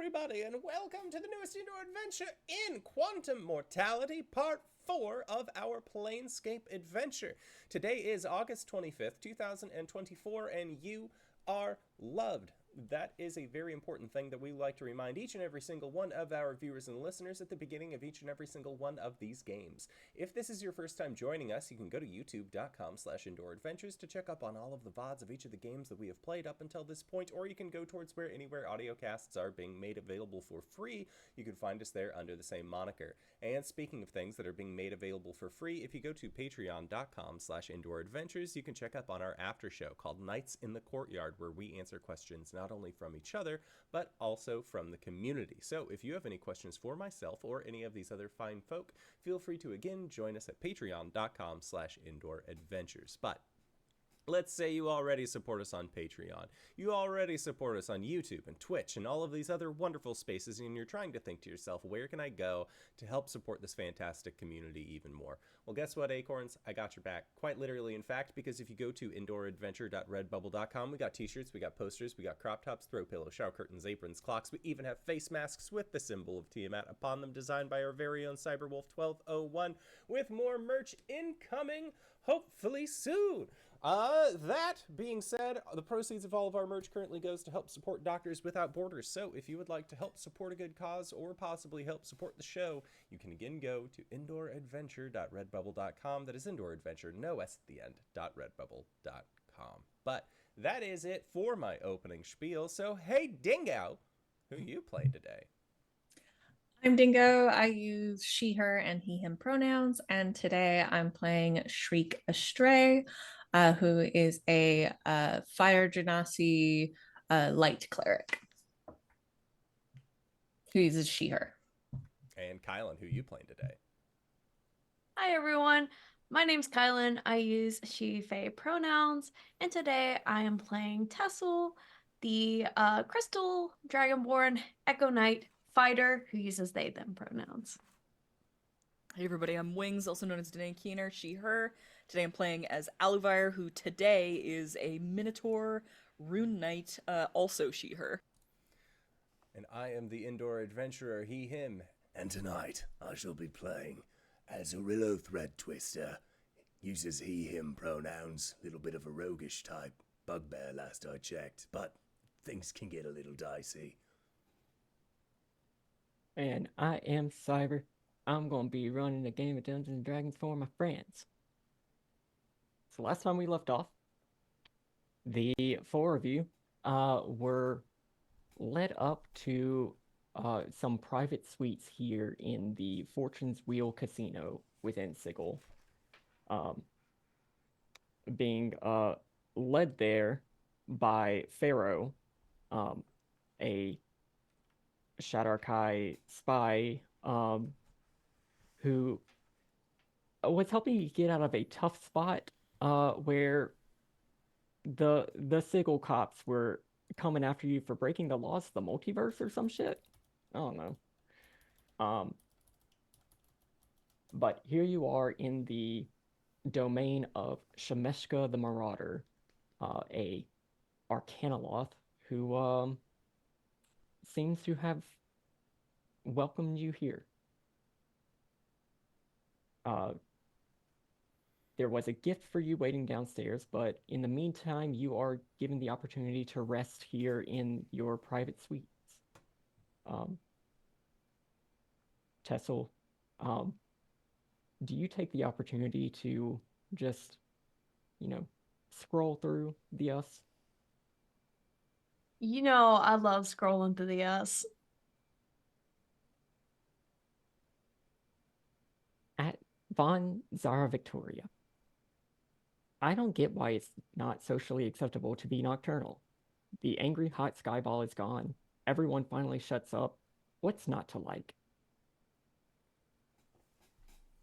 everybody, and welcome to the newest indoor adventure in Quantum Mortality, Part 4 of our Planescape adventure. Today is August 25th, 2024, and you are loved. That is a very important thing that we like to remind each and every single one of our viewers and listeners at the beginning of each and every single one of these games. If this is your first time joining us, you can go to youtube.com/indooradventures to check up on all of the VODs of each of the games that we have played up until this point, or you can go towards anywhere audio casts are being made available for free. You can find us there under the same moniker. And speaking of things that are being made available for free, if you go to patreon.com/indooradventures, you can check up on our after show called Nights in the Courtyard, where we answer questions not only from each other, but also from the community. So if you have any questions for myself or any of these other fine folk, feel free to again join us at patreon.com/indooradventures. But let's say you already support us on Patreon. You already support us on YouTube and Twitch and all of these other wonderful spaces, and you're trying to think to yourself, where can I go to help support this fantastic community even more? Well, guess what, Acorns? I got your back. Quite literally, in fact, because if you go to indooradventure.redbubble.com, we got t-shirts, we got posters, we got crop tops, throw pillows, shower curtains, aprons, clocks. We even have face masks with the symbol of Tiamat upon them, designed by our very own Cyberwolf1201, with more merch incoming, hopefully soon. That being said, the proceeds of all of our merch currently goes to help support Doctors Without Borders. So if you would like to help support a good cause or possibly help support the show, you can again go to indooradventure.redbubble.com. That is indooradventure, no S at the end, .redbubble.com. But that is it for my opening spiel. So hey, Dingo, who you playing today? I'm Dingo. I use she, her, and he, him pronouns. And today I'm playing Shriek Astray, who is a Fire Genasi light cleric who uses she, her. And KyleWithAnN, who you playing today? Hi everyone, my name's KyleWithAnN. I use she, Fae pronouns, and today I am playing Tessell, the Crystal Dragonborn Echo Knight fighter who uses they, them pronouns. Hey everybody, I'm Wings, also known as Danae Keener, she, her. Today I'm playing as Aluvire, who today is a Minotaur Rune Knight, also she, her. And I am the indoor adventurer, he, him. And tonight I shall be playing as Orillo Thread Twister. Uses he, him pronouns. Little bit of a roguish type. Bugbear last I checked, but things can get a little dicey. And I am Cyber. I'm going to be running a game of Dungeons and Dragons for my friends. So last time we left off, the four of you were led up to some private suites here in the Fortune's Wheel Casino within Sigil. Being led there by Pharaoh, a Shadarkai spy who was helping you get out of a tough spot where the Sigil cops were coming after you for breaking the laws of the multiverse or some shit. I don't know. But here you are in the domain of Shemeshka the Marauder, a Arcanoloth who seems to have welcomed you here. There was a gift for you waiting downstairs, but in the meantime, you are given the opportunity to rest here in your private suites. Tessell, do you take the opportunity to just, scroll through the us? You know, I love scrolling through the us. At Von Zara Victoria. I don't get why it's not socially acceptable to be nocturnal. The angry hot skyball is gone. Everyone finally shuts up. What's not to like?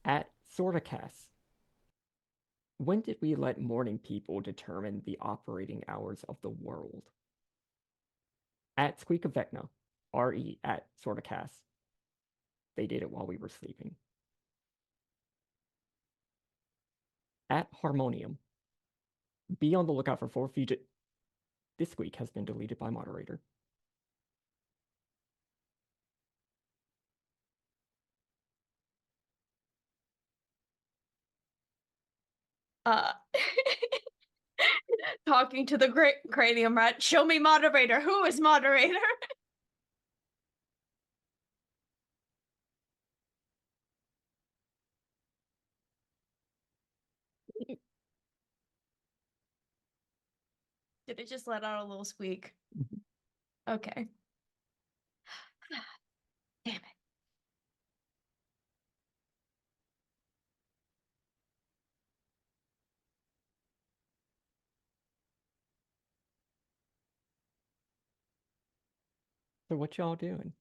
At Sorticast. When did we let morning people determine the operating hours of the world? At Squeak of Vecna. RE at Sorticast. They did it while we were sleeping. At Harmonium. Be on the lookout for 4 fugitive. This squeak has been deleted by moderator. uh talking to the great cranium rat. Show me moderator. Who is moderator? Did it just let out a little squeak? Okay. Damn it. So what y'all doing?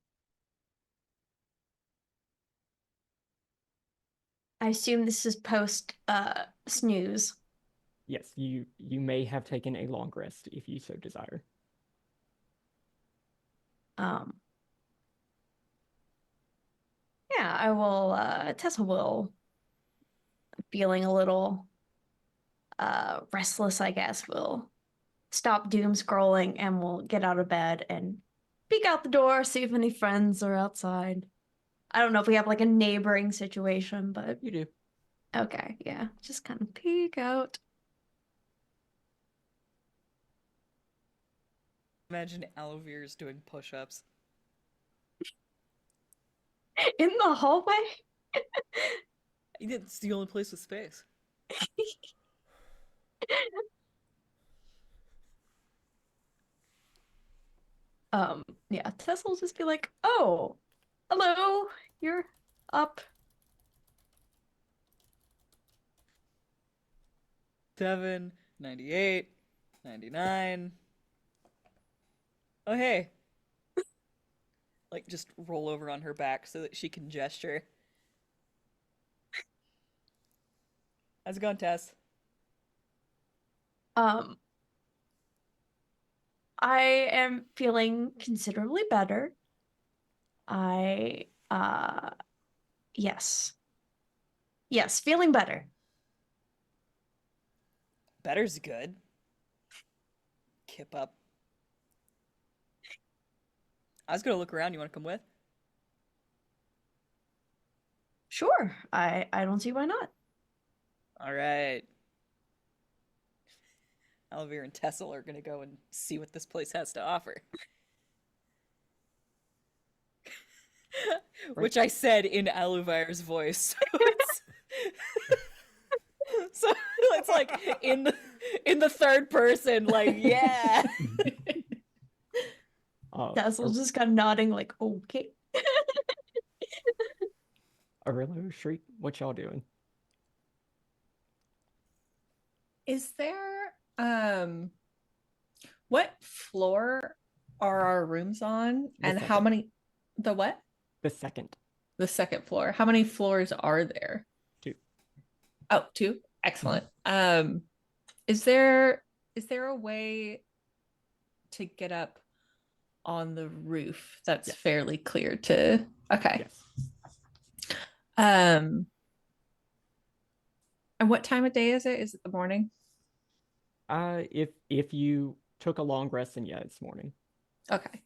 I assume this is post snooze. Yes, you may have taken a long rest if you so desire. Yeah, I will Tessa will, feeling a little restless, I guess, will stop doom scrolling and will get out of bed and peek out the door, see if any friends are outside. I don't know if we have like a neighboring situation, but You do. okay, yeah, just kind of peek out. Imagine Aluvire's doing push-ups. In the hallway? It's the only place with space. Yeah, Tess will just be like, oh, hello, you're up. 7, 98, 99. Oh, hey. Like, just roll over on her back so that she can gesture. How's it going, Tess? I am feeling considerably better. Yes. Yes, feeling better. Better's good. Kip up. I was gonna look around. You want to come with? Sure. I don't see why not. All right. Aluvire and Tessell are gonna go and see what this place has to offer. Which I said in Aluvire's voice. So it's like in the third person, like, yeah. Tessell's just kind of nodding like, okay. Orillo, Shriek, what y'all doing? Is there what floor are our rooms on? The And how second. many the what? The second. The second floor. How many floors are there? 2. Oh, 2. Excellent. Is there a way to get up on the roof that's Yes. fairly clear to okay. Yes. And what time of day is it? Is it the morning? If you took a long rest, then yeah, it's morning. Okay.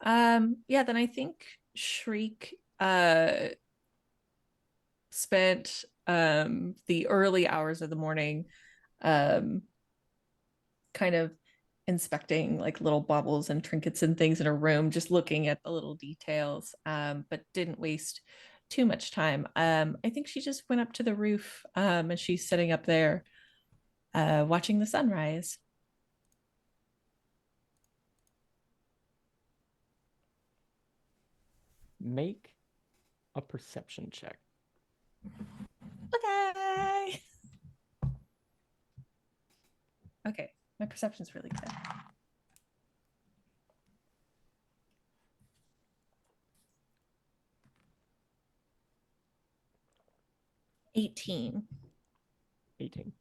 Yeah, then I think Shriek spent the early hours of the morning kind of inspecting like little baubles and trinkets and things in her room, just looking at the little details, but didn't waste too much time. I think she just went up to the roof, and she's sitting up there watching the sunrise. Make a perception check. Okay. Okay, my perception's really good. 18. 18.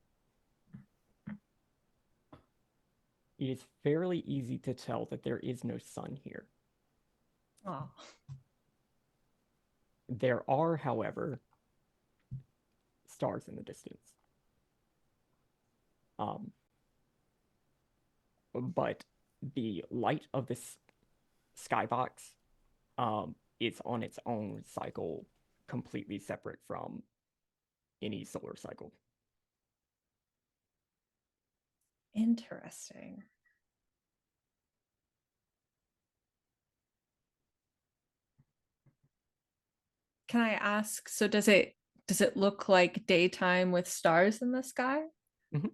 It is fairly easy to tell that there is no sun here. Oh. There are, however, stars in the distance. But the light of this skybox is on its own cycle, completely separate from any solar cycle. Interesting. Can I ask, so does it look like daytime with stars in the sky? Mhm.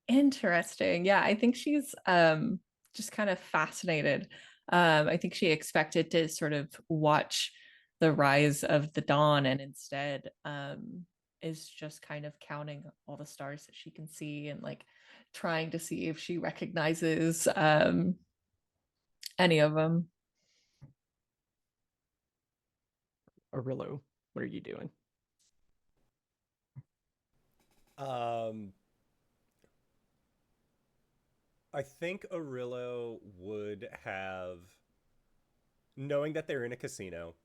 Interesting. Yeah, I think she's just kind of fascinated. I think she expected to sort of watch the rise of the dawn, and instead is just kind of counting all the stars that she can see and like trying to see if she recognizes any of them. Orillo, what are you doing? I think Orillo would have, knowing that they're in a casino,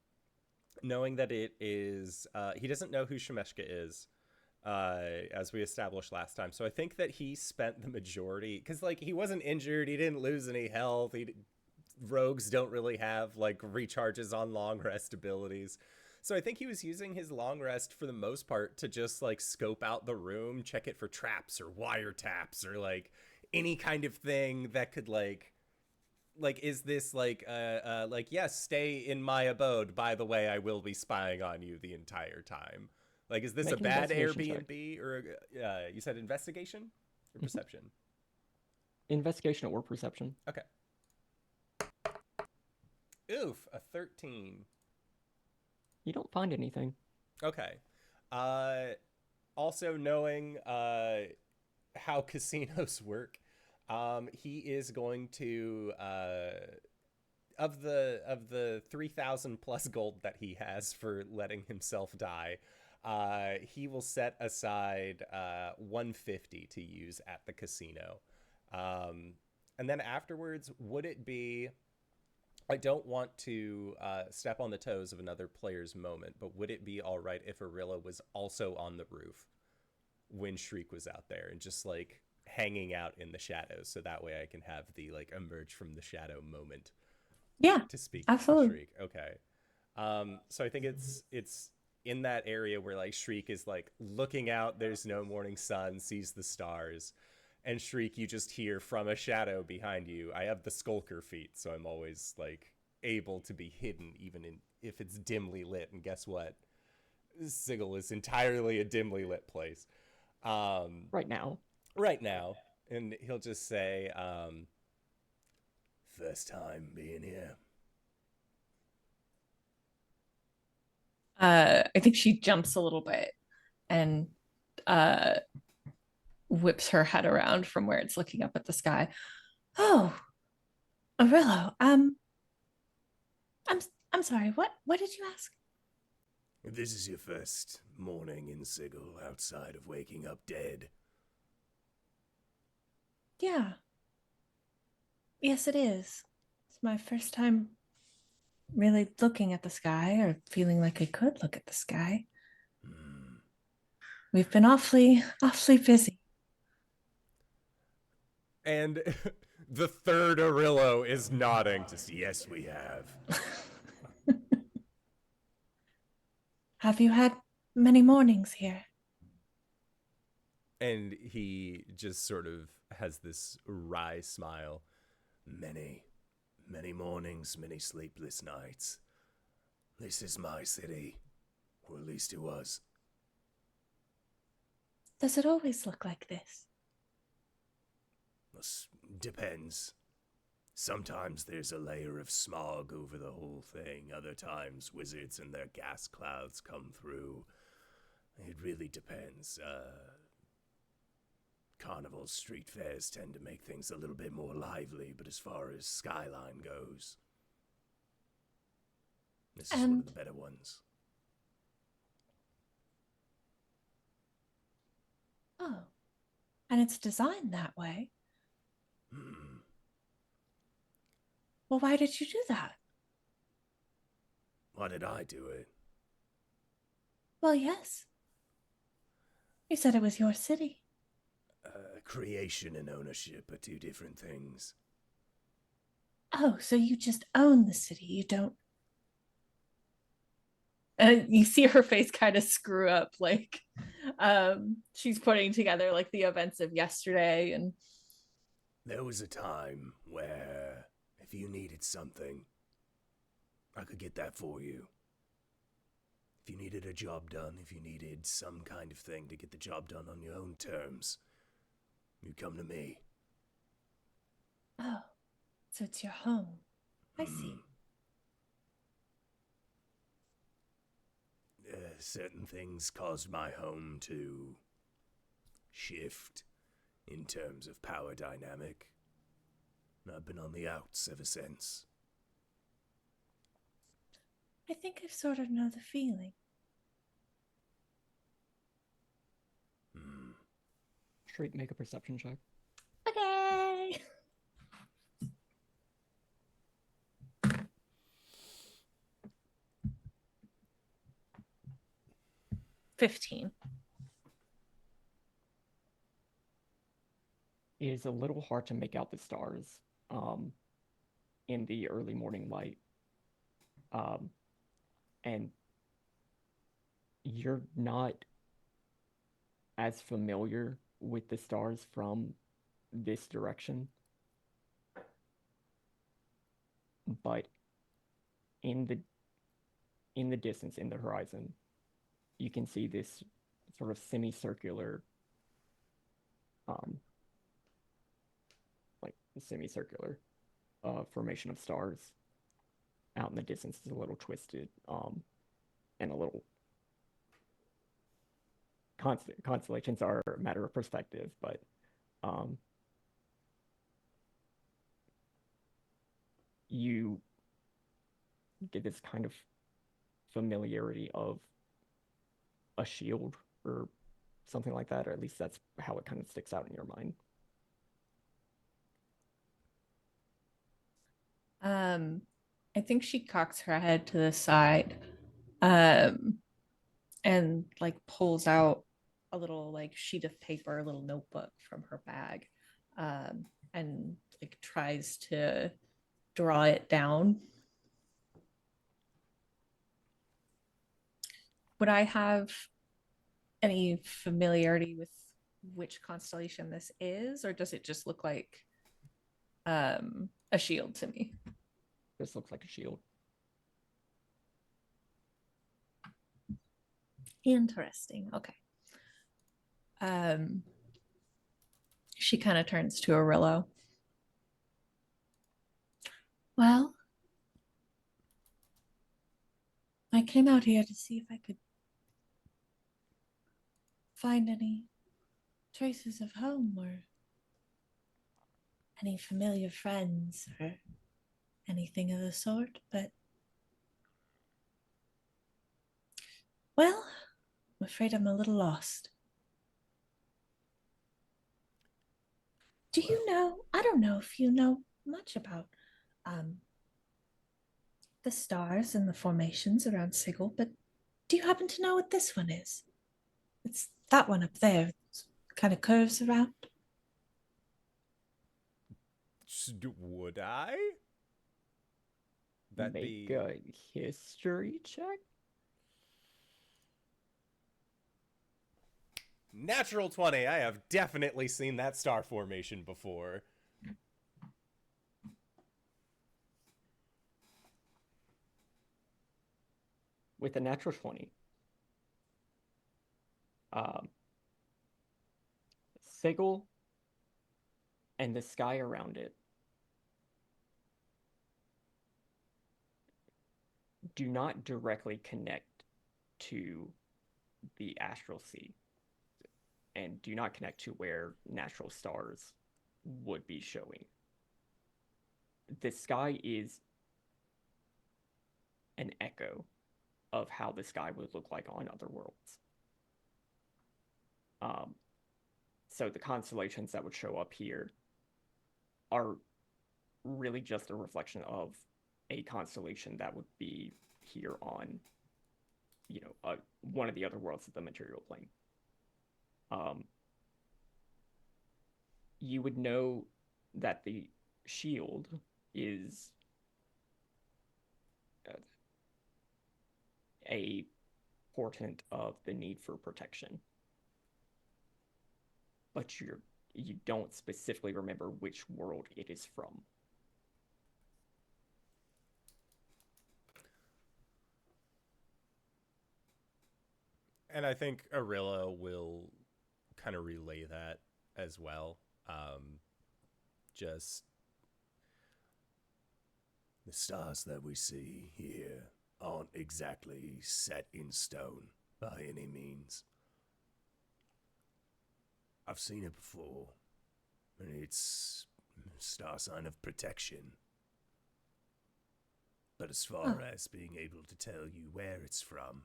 knowing that it is, he doesn't know who Shemeshka is, as we established last time. So I think that he spent the majority, because like he wasn't injured, he didn't lose any health. Rogues don't really have like recharges on long rest abilities. So I think he was using his long rest for the most part to just like scope out the room, check it for traps or wiretaps or like any kind of thing that could like is this like yes, stay in my abode, by the way, I will be spying on you the entire time. Like, is this Make a an bad investigation check. Airbnb or you said investigation or Mhm. perception? Investigation or perception. Okay. Oof, a 13. You don't find anything. Okay. Also knowing how casinos work, he is going to of the 3,000 plus gold that he has for letting himself die, he will set aside 150 to use at the casino. And then afterwards, would it be, I don't want to step on the toes of another player's moment, but would it be all right if Orillo was also on the roof when Shriek was out there and just like hanging out in the shadows, so that way I can have the like emerge from the shadow moment Yeah, to speak absolutely. to Shriek? Okay. So I think it's in that area where like Shriek is like looking out, there's no morning sun, sees the stars, and Shriek, you just hear from a shadow behind you. I have the skulker feat, so I'm always like able to be hidden even if it's dimly lit. And guess what? Sigil is entirely a dimly lit place. Right now. Right now. And he'll just say, First time being here. I think she jumps a little bit and whips her head around from where it's looking up at the sky. Oh, Orillo, I'm sorry. What did you ask? If this is your first morning in Sigil outside of waking up dead. Yeah. Yes, it is. It's my first time really looking at the sky or feeling like I could look at the sky. We've been awfully busy. and the third Orillo is nodding. Yes, we have. Have you had many mornings here? And he just sort of has this wry smile. Many mornings, many sleepless nights. This is my city. Or at least it was. Does it always look like this? Depends. Sometimes there's a layer of smog over the whole thing. Other times, wizards and their gas clouds come through. It really depends. Carnivals, street fairs tend to make things a little bit more lively, but as far as skyline goes, this is one of the better ones. Oh, and it's designed that way. Well, why did you do that? Why did I do it? Well, yes. You said it was your city. Creation and ownership are two different things. Oh, so you just own the city. You don't. And you see her face kind of screw up, like, She's putting together like the events of yesterday, and There was a time where if you needed something, I could get that for you. If you needed a job done, if you needed some kind of thing to get the job done on your own terms, you come to me. oh, so it's your home. I see. Certain things caused my home to shift in terms of power dynamic. And I've been on the outs ever since. I think I sort of know the feeling. Shriek, make a perception check. Okay. 15. It is a little hard to make out the stars in the early morning light. And you're not as familiar with the stars from this direction. But in the distance, in the horizon, you can see this sort of semicircular formation of stars out in the distance. Is a little twisted and a little constellations are a matter of perspective, but you get this kind of familiarity of a shield or something like that, or at least that's how it kind of sticks out in your mind. I think she cocks her head to the side, and like pulls out a little like sheet of paper, a little notebook from her bag, and like tries to draw it down. Would I have any familiarity with which constellation this is, or does it just look like a shield to me? This looks like a shield. Interesting. Okay. She kind of turns to Orillo. Well, I came out here to see if I could find any traces of home or any familiar friends or anything of the sort, but well, I'm afraid I'm a little lost. Do you know? I don't know if you know much about the stars and the formations around Sigil, but do you happen to know what this one is? It's that one up there. It kind of curves around. Would I? That'd Make be a history check. natural 20. I have definitely seen that star formation before. With a natural 20, Sigil and the sky around it do not directly connect to the astral sea and do not connect to where natural stars would be showing. The sky is an echo of how the sky would look like on other worlds. So the constellations that would show up here are really just a reflection of a constellation that would be here on, one of the other worlds of the material plane. You would know that the shield is a portent of the need for protection. but you don't specifically remember which world it is from. And I think Orillo will kind of relay that as well. Just The stars that we see here aren't exactly set in stone by any means. I've seen it before, and it's a star sign of protection. But as far as being able to tell you where it's from,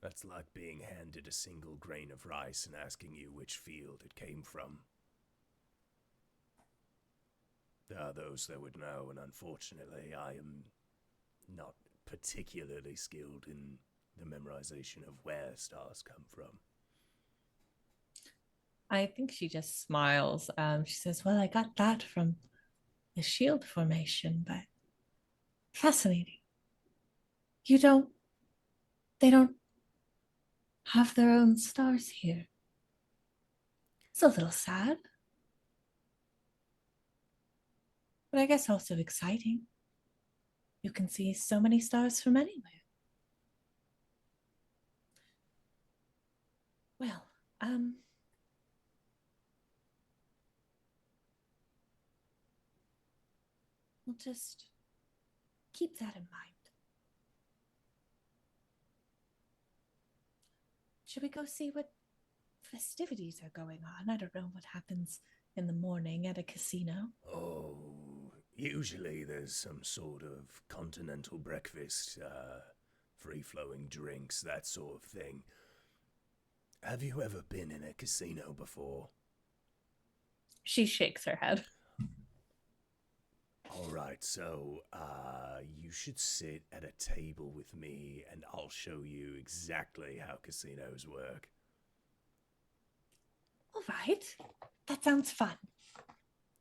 that's like being handed a single grain of rice and asking you which field it came from. There are those that would know, and unfortunately, I am not particularly skilled in the memorization of where stars come from. I think she just smiles. She says, "Well, I got that from the shield formation, but fascinating. You don't, they don't have their own stars here. It's a little sad, but I guess also exciting. You can see so many stars from anywhere." Well, we'll just keep that in mind. Should we go see what festivities are going on? I don't know what happens in the morning at a casino. Oh, usually there's some sort of continental breakfast, free-flowing drinks, that sort of thing. Have you ever been in a casino before? She shakes her head. Alright, so, you should sit at a table with me and I'll show you exactly how casinos work. All right. That sounds fun.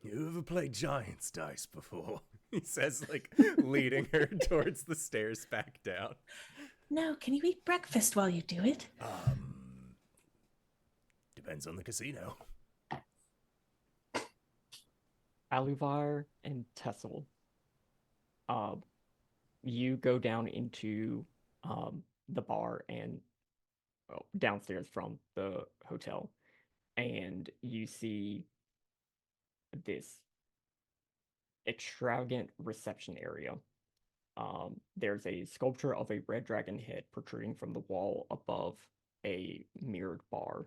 You ever played Giant's Dice before? he says, like leading her towards the stairs back down. No, can you eat breakfast while you do it? Depends on the casino. Aluvire and Tessell, you go down into the bar and downstairs from the hotel, and you see this extravagant reception area. There's a sculpture of a red dragon head protruding from the wall above a mirrored bar,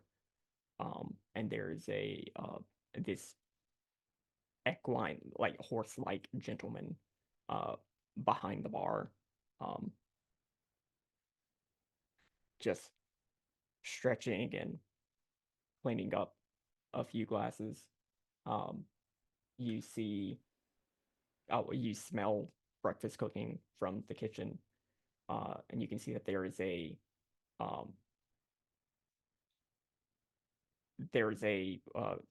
and there's a this equine, like horse-like gentleman behind the bar, just stretching and cleaning up a few glasses. You see, you smell breakfast cooking from the kitchen, and you can see that there is a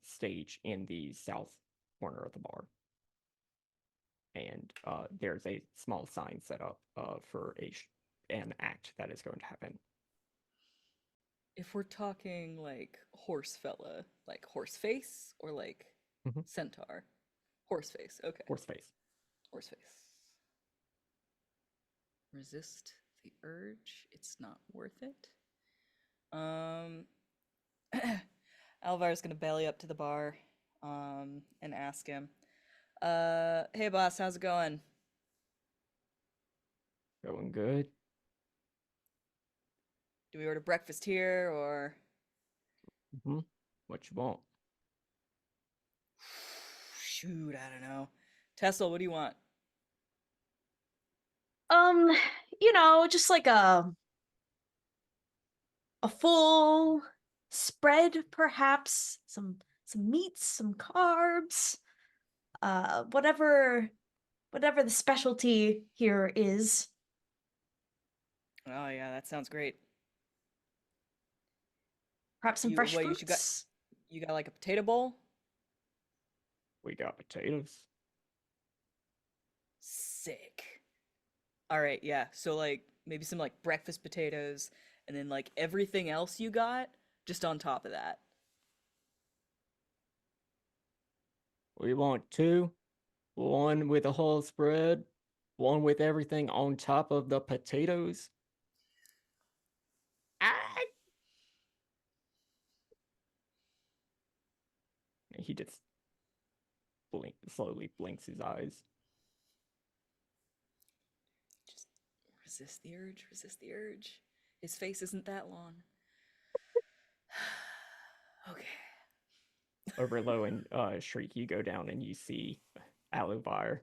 stage in the south corner of the bar, and there's a small sign set up for an act that is going to happen. If we're talking like horse fella, like horse face or like centaur? Horse face, okay. Horse face. Horse face. Resist the urge. It's not worth it. Alvire's gonna belly up to the bar and ask him, hey boss, how's it going? Going good. Do we order breakfast here or? What you want? Shoot, I don't know. Tessell, what do you want? Just like a full spread, perhaps some meats, some carbs, whatever the specialty here is. Oh yeah, that sounds great. Perhaps some fresh fruits. You got like a potato bowl? We got potatoes. Sick. All right, yeah. So like maybe some like breakfast potatoes and then like everything else you got just on top of that. We want two. One with a whole spread. One with everything on top of the potatoes. Ah! He just slowly blinks his eyes. Just resist the urge, resist the urge. His face isn't that long. Okay. Orillo and Shriek, you go down and you see Aluvire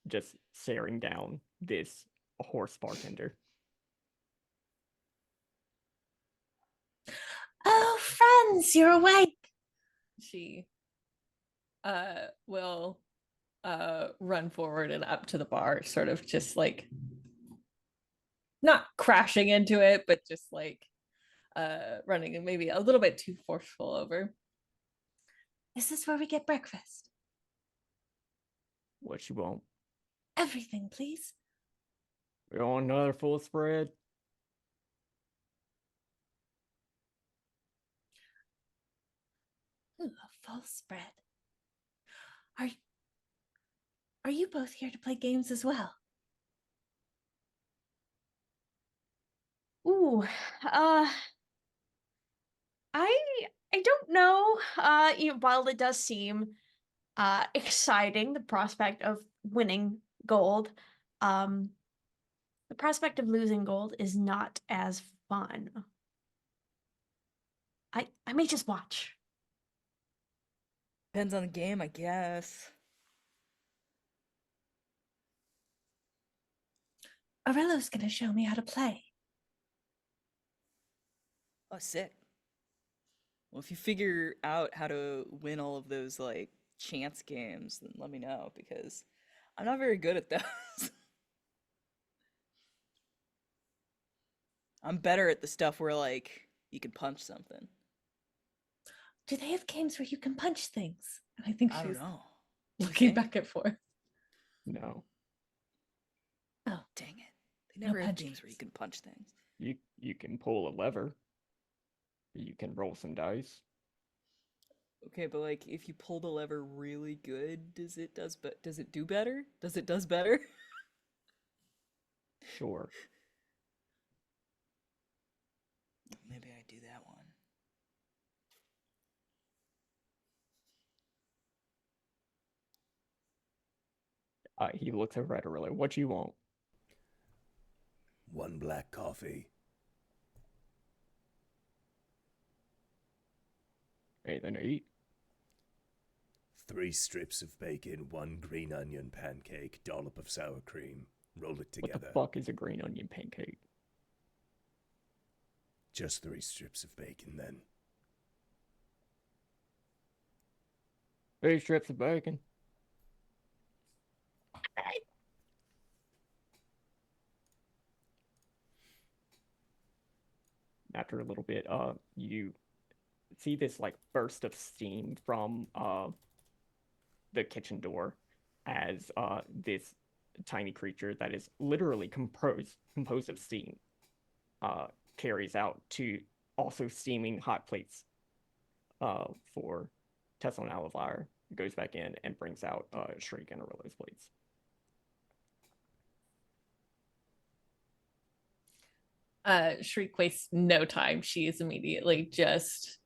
just staring down this horse bartender. Oh, friends, you're awake. She will run forward and up to the bar, sort of just like not crashing into it, but just like running and maybe a little bit too forceful over. Is this where we get breakfast? What you want? Everything, please. We want another full spread? Ooh, a full spread. Are you both here to play games as well? Ooh, I don't know. While it does seem exciting, the prospect of winning gold, the prospect of losing gold is not as fun. I may just watch. Depends on the game, I guess. Orillo's gonna show me how to play. Oh, sick. Well, if you figure out how to win all of those, like, chance games, then let me know, because I'm not very good at those. I'm better at the stuff where, like, you can punch something. Do they have games where you can punch things? And I think I don't she's know. looking think? back and forth. No. Oh, Dang it. They never No have punch games where you games. can punch things. You can pull a lever. You can roll some dice. Okay, but like if you pull the lever really good, does it do better? Does it does better? Sure. Maybe I do that one. He looks over at Orillo. What you want? One black coffee. Anything to eat? 3 strips of bacon, 1 green onion pancake, dollop of sour cream. Roll it What together. the fuck is a green onion pancake? Just 3 strips of bacon then. 3 strips of bacon. After a little bit, you see this like burst of steam from the kitchen door as this tiny creature that is literally composed of steam carries out to also steaming hot plates for Tessell and Aluvire, goes back in and brings out Shriek and Orillo's plates. Shriek wastes no time. She is immediately just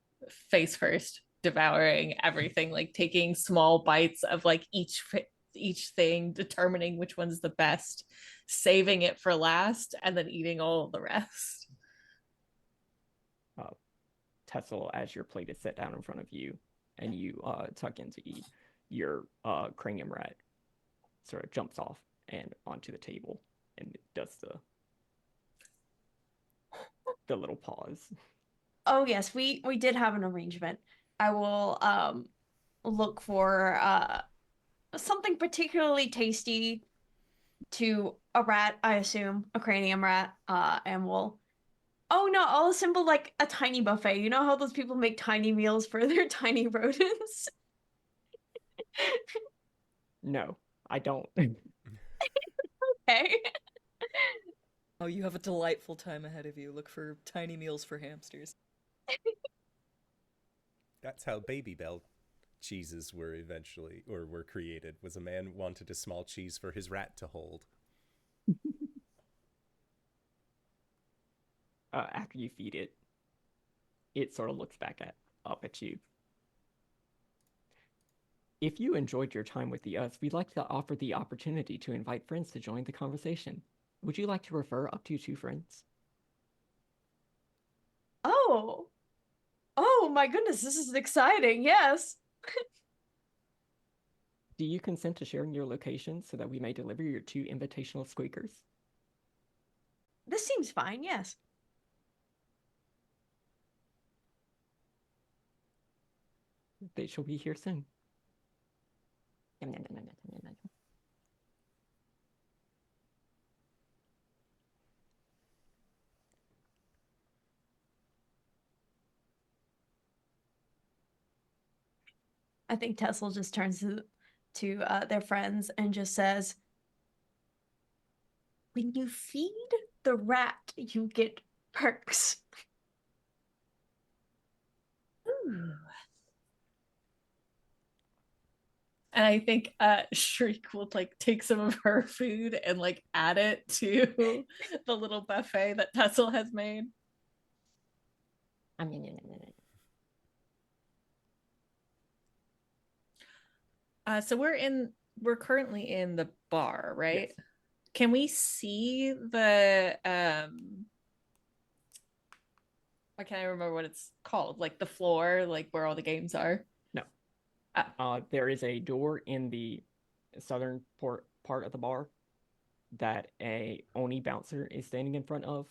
face first devouring everything, like taking small bites of like each thing, determining which one's the best, saving it for last, and then eating all of the rest. Tessell, as your plate is set down in front of you and you tuck in to eat, your cranium rat sort of jumps off and onto the table and does the little pause. Oh yes, we did have an arrangement. I will look for something particularly tasty to a rat, I assume, a cranium rat, and we'll oh no, I'll assemble like a tiny buffet. You know how those people make tiny meals for their tiny rodents? No, I don't. Okay. Oh, you have a delightful time ahead of you. Look for tiny meals for hamsters. That's how Baby Bell cheeses were created. Was a man wanted a small cheese for his rat to hold. After you feed it, it sort of looks up at you. If you enjoyed your time with us, we'd like to offer the opportunity to invite friends to join the conversation. Would you like to refer up to 2 friends? Oh. Oh my goodness, this is exciting. Yes. Do you consent to sharing your location so that we may deliver your 2 invitational squeakers? This seems fine, yes. They shall be here soon. I think Tessell just turns to their friends and just says, when you feed the rat, you get perks. Ooh. And I think Shriek will like take some of her food and like add it to the little buffet that Tessell has made. So we're currently in the bar, right? Yes. Can we see the I can't remember what it's called, like the floor, like where all the games are? No. There is a door in the southern part of the bar that a Oni bouncer is standing in front of.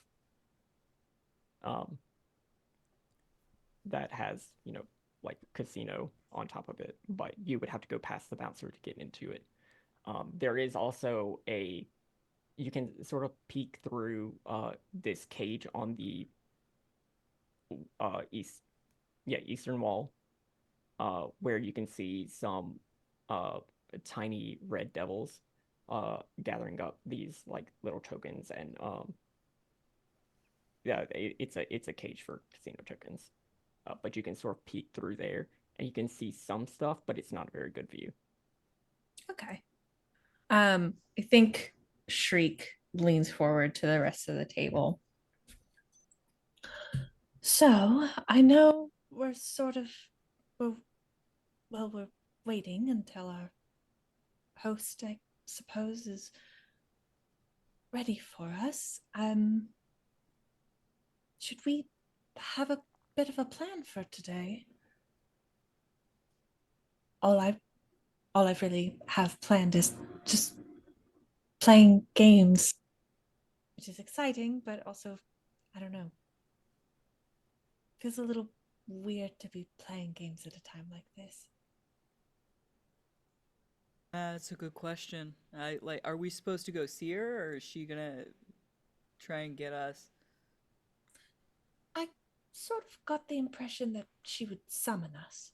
That has, like casino on top of it, but you would have to go past the bouncer to get into it. There is also you can sort of peek through this cage on the eastern wall, where you can see some tiny red devils gathering up these like little tokens, and it's a cage for casino tokens. But you can sort of peek through there and you can see some stuff, but it's not a very good view. Okay. I think Shriek leans forward to the rest of the table. So I know we're waiting until our host, I suppose, is ready for us. Should we have a bit of a plan for today? All I really have planned is just playing games, which is exciting, but also, I don't know, feels a little weird to be playing games at a time like this. That's a good question. Are we supposed to go see her, or is she gonna try and get us? I sort of got the impression that she would summon us.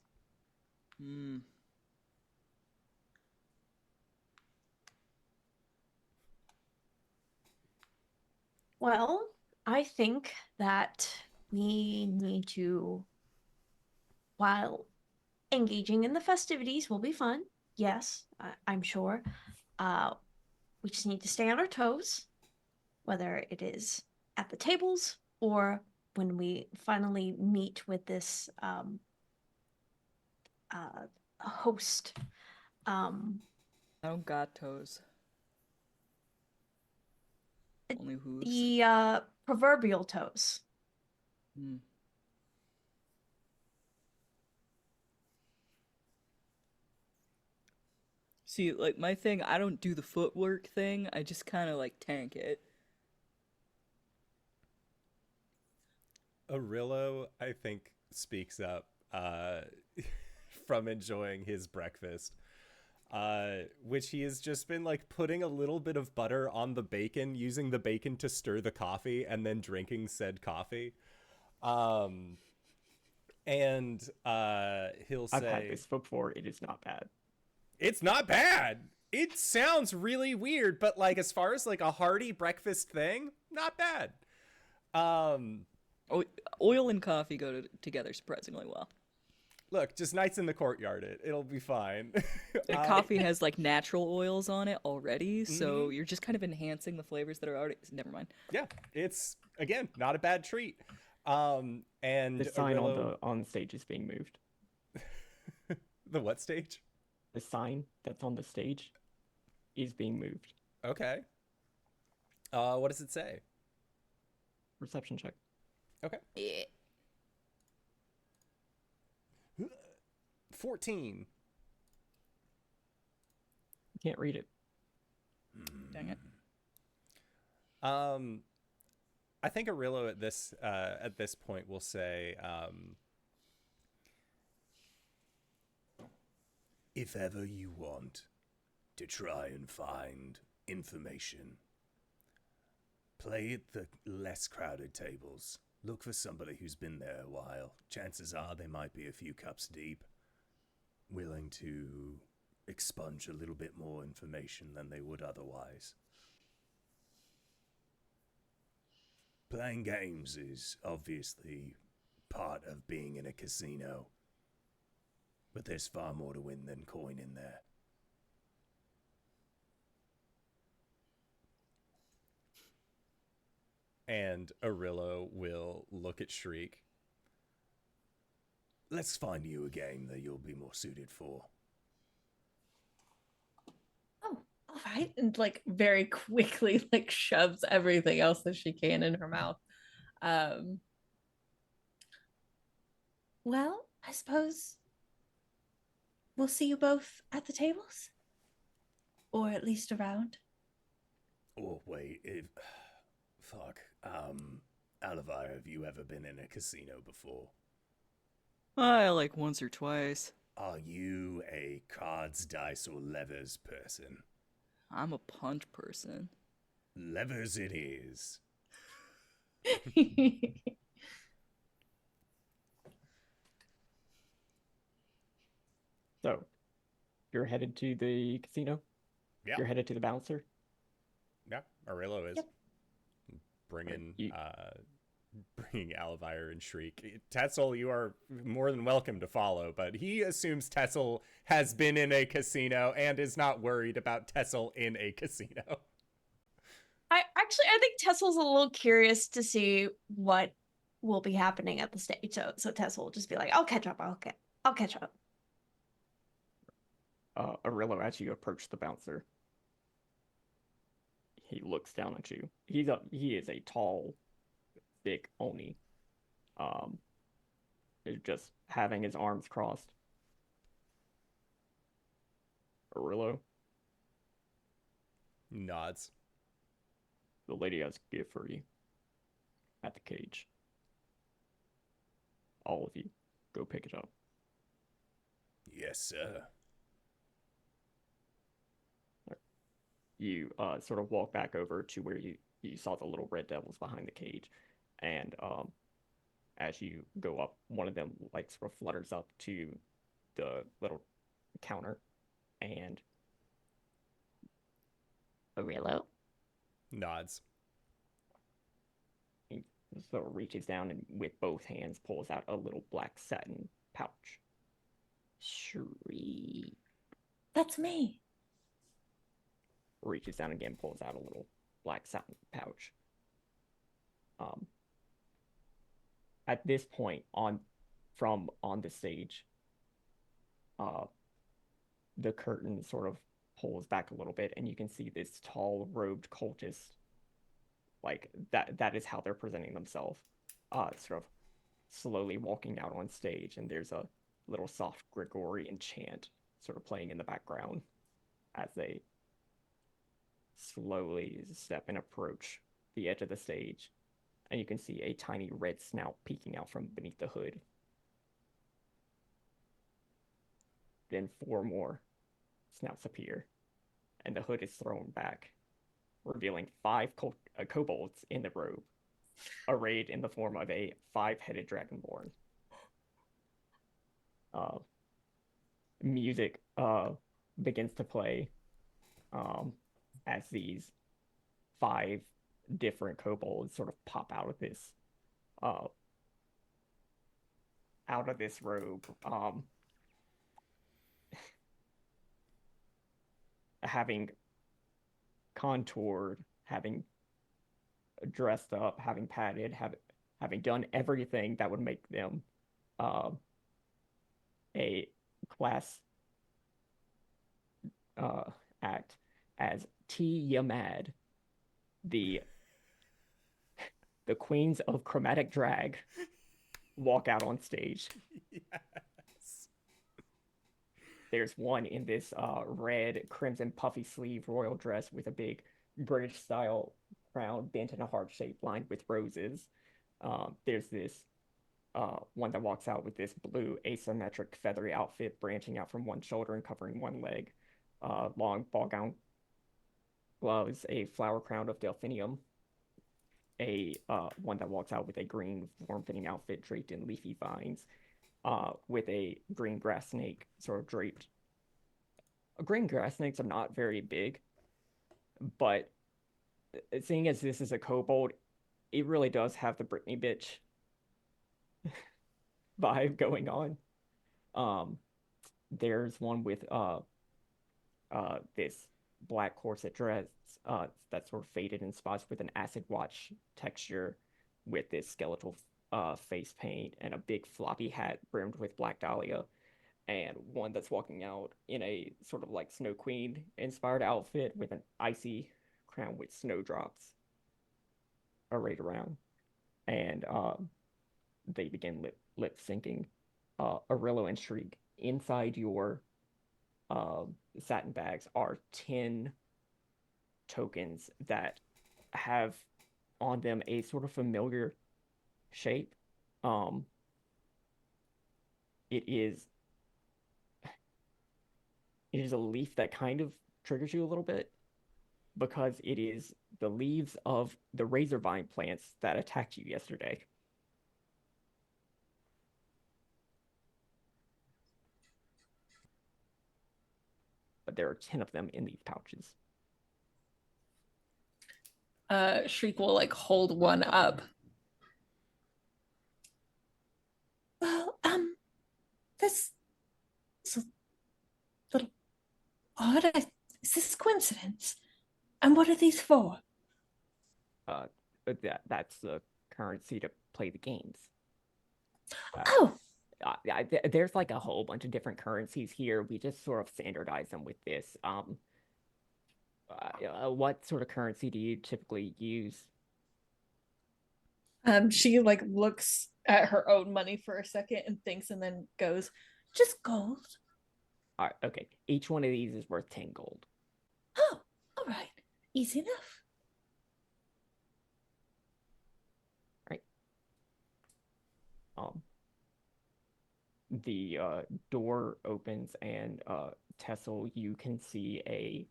Well, I think that we need to, while engaging in the festivities will be fun, yes, I'm sure. We just need to stay on our toes, whether it is at the tables or when we finally meet with this host. I don't got toes. Only hooves. The proverbial toes. See, like my thing, I don't do the footwork thing. I just kind of like tank it. Orillo, I think, speaks up from enjoying his breakfast, which he has just been like putting a little bit of butter on the bacon, using the bacon to stir the coffee, and then drinking said coffee. And he'll say, I've had this before. It is not bad. It's not bad. It sounds really weird, but like as far as like a hearty breakfast thing, not bad. Oil and coffee go together surprisingly well. Look, just knights in the courtyard. It'll be fine. The coffee has like natural oils on it already, so Mhm. you're just kind of enhancing the flavors that are already. Never mind. Yeah, it's again not a bad treat. And The sign Orillo, on the stage is being moved. the what stage? The sign that's on the stage is being moved. Okay. What does it say? Reception check. Okay. Yeah. 14. You can't read it. Dang it. I think Orillo at this point will say, If ever you want to try and find information, play at the less crowded tables. Look for somebody who's been there a while. Chances are they might be a few cups deep, willing to expunge a little bit more information than they would otherwise. Playing games is obviously part of being in a casino, but there's far more to win than coin in there. and Orillo will look at Shriek. Let's find you a game that you'll be more suited for. Oh, all right. And like very quickly, like shoves everything else that she can in her mouth. Well, I suppose we'll see you both at the tables, or at least around. Oh, wait, fuck. Aluvire, have you ever been in a casino before? Like once or twice. Are you a cards, dice, or levers person? I'm a punch person. Levers it is. So, you're headed to the casino? Yeah. You're headed to the bouncer? Yeah, Orillo is. Yep. Bringing You- bringing Aluvire and Shriek. Tessell, you are more than welcome to follow, but he assumes Tessell has been in a casino and is not worried about Tessell in a casino. I think Tessell's a little curious to see what will be happening at the stage. So Tessell will just be like, I'll catch up. I'll catch up. Orillo, as you approach the bouncer, he looks down at you. He is a tall, thick Oni. Just having his arms crossed. Orillo, Nods. the lady has a gift for you at the cage. All of you, go pick it up. Yes, sir. You sort of walk back over to where you saw the little red devils behind the cage, and as you go up, one of them like sort of flutters up to the little counter, and Orillo Nods. he sort of reaches down and with both hands pulls out a little black satin pouch. Shriek That's me. reaches down again, pulls out a little black satin pouch. At this point, on the stage, the curtain sort of pulls back a little bit, and you can see this tall robed cultist. Like that is how they're presenting themselves. Sort of slowly walking out on stage, and there's a little soft Gregorian chant sort of playing in the background as they slowly step and approach the edge of the stage, and you can see a tiny red snout peeking out from beneath the hood. Then 4 more snouts appear, and the hood is thrown back, revealing 5 kobolds in the robe, arrayed in the form of a 5-headed dragonborn. Music begins to play as these 5 different kobolds sort of pop out of this out of this robe, having contoured, having dressed up, having padded, having done everything that would make them a class act as T. Yamad, the queens of chromatic drag, walk out on stage. Yes. There's one in this red crimson puffy sleeve royal dress with a big British style crown bent in a heart shape lined with roses. There's this one that walks out with this blue asymmetric feathery outfit branching out from one shoulder and covering one leg. Long ball gown gloves, a flower crown of delphinium. A one that walks out with a green form-fitting outfit draped in leafy vines, with a green grass snake sort of draped. Green grass snakes are not very big, but seeing as this is a kobold, it really does have the Britney bitch vibe going on. There's one with this black corset dress that's sort of faded in spots with an acid watch texture with this skeletal face paint and a big floppy hat brimmed with black dahlia, and one that's walking out in a sort of like Snow Queen inspired outfit with an icy crown with snowdrops arrayed around. And they begin lip syncing. Orillo and Shriek, inside your satin bags are 10 tokens that have on them a sort of familiar shape. It is a leaf that kind of triggers you a little bit because it is the leaves of the razor vine plants that attacked you yesterday. But there are 10 of them in these pouches. Shriek will like hold one up. Well, this is a little odd. Is this coincidence? And what are these for? That's the currency to play the games. There's like a whole bunch of different currencies here. We just sort of standardize them with this. What sort of currency do you typically use? She like looks at her own money for a second and thinks, and then goes, "Just gold." All right, okay. Each one of these is worth 10 gold. Oh, all right, easy enough. Right. The door opens, and Tessell, you can see a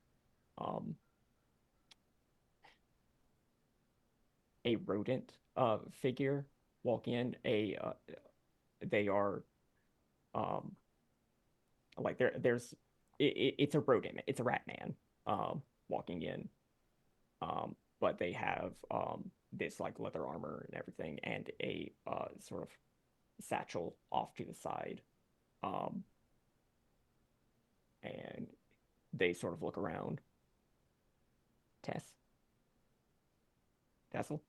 rodent figure walk in. They are like it's a rodent. It's a rat man walking in. But they have this like leather armor and everything, and a sort of satchel off to the side. And they sort of look around. Tessell?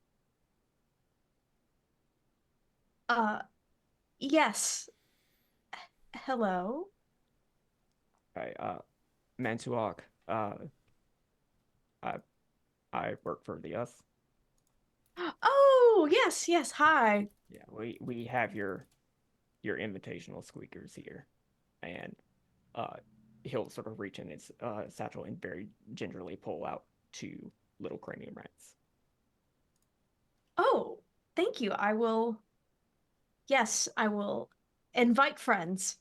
Yes. Hello. Right, Mantuok, I work for the Us. Oh, yes, hi. Yeah, we have your invitational squeakers here, and he'll sort of reach in his satchel and very gingerly pull out 2 little cranium rats. Oh, thank you. Yes, I will invite friends.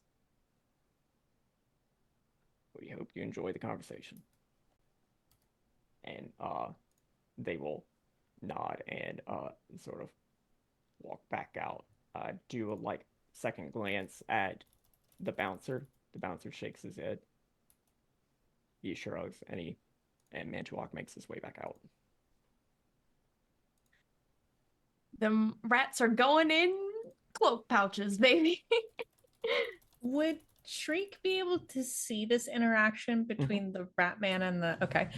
We hope you enjoy the conversation. And they will nod and sort of walk back out. Do a like second glance at the bouncer. The bouncer shakes his head. He shrugs, and Mantuok makes his way back out. The rats are going in cloak pouches, baby. Would Shriek be able to see this interaction between the rat man and the okay?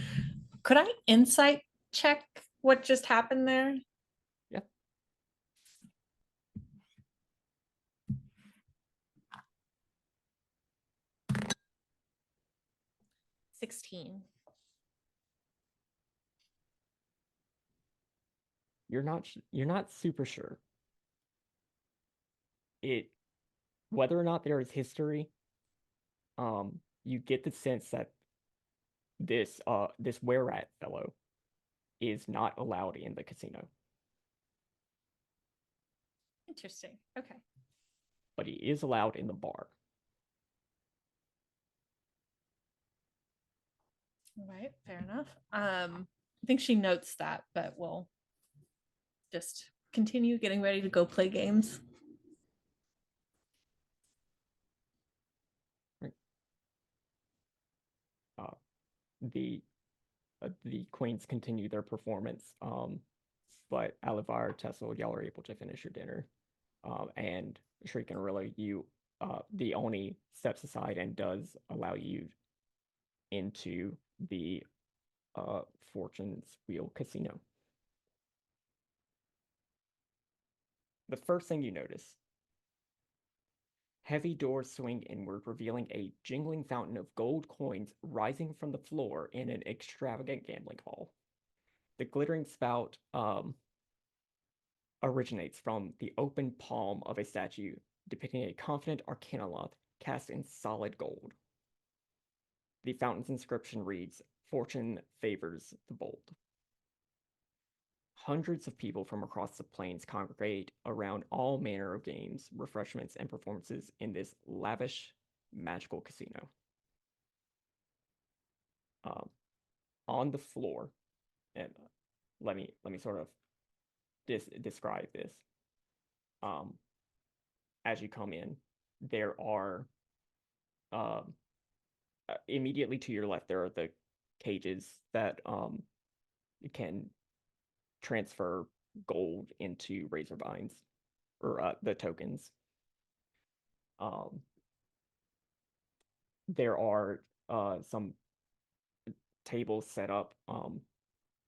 Could I insight check what just happened there? Yep. 16. You're not super sure. Whether or not there is history, you get the sense that this were-rat fellow is not allowed in the casino, Interesting. Okay. but he is allowed in the bar. All right, fair enough. I think she notes that, but we'll just continue getting ready to go play games. Right. The queens continue their performance, but Aluvire, Tessell, y'all are able to finish your dinner, and Shriek and Orillo, the Oni steps aside and does allow you into the Fortune's Wheel Casino. The first thing you notice, heavy doors swing inward, revealing a jingling fountain of gold coins rising from the floor in an extravagant gambling hall. The glittering spout originates from the open palm of a statue depicting a confident arcanoloth cast in solid gold. The fountain's inscription reads, "Fortune favors the bold." Hundreds of people from across the plains congregate around all manner of games, refreshments, and performances in this lavish, magical casino. On the floor, and let me sort of describe this. As you come in, there are immediately to your left, there are the cages that can transfer gold into razor vines, or the tokens. There are some tables set up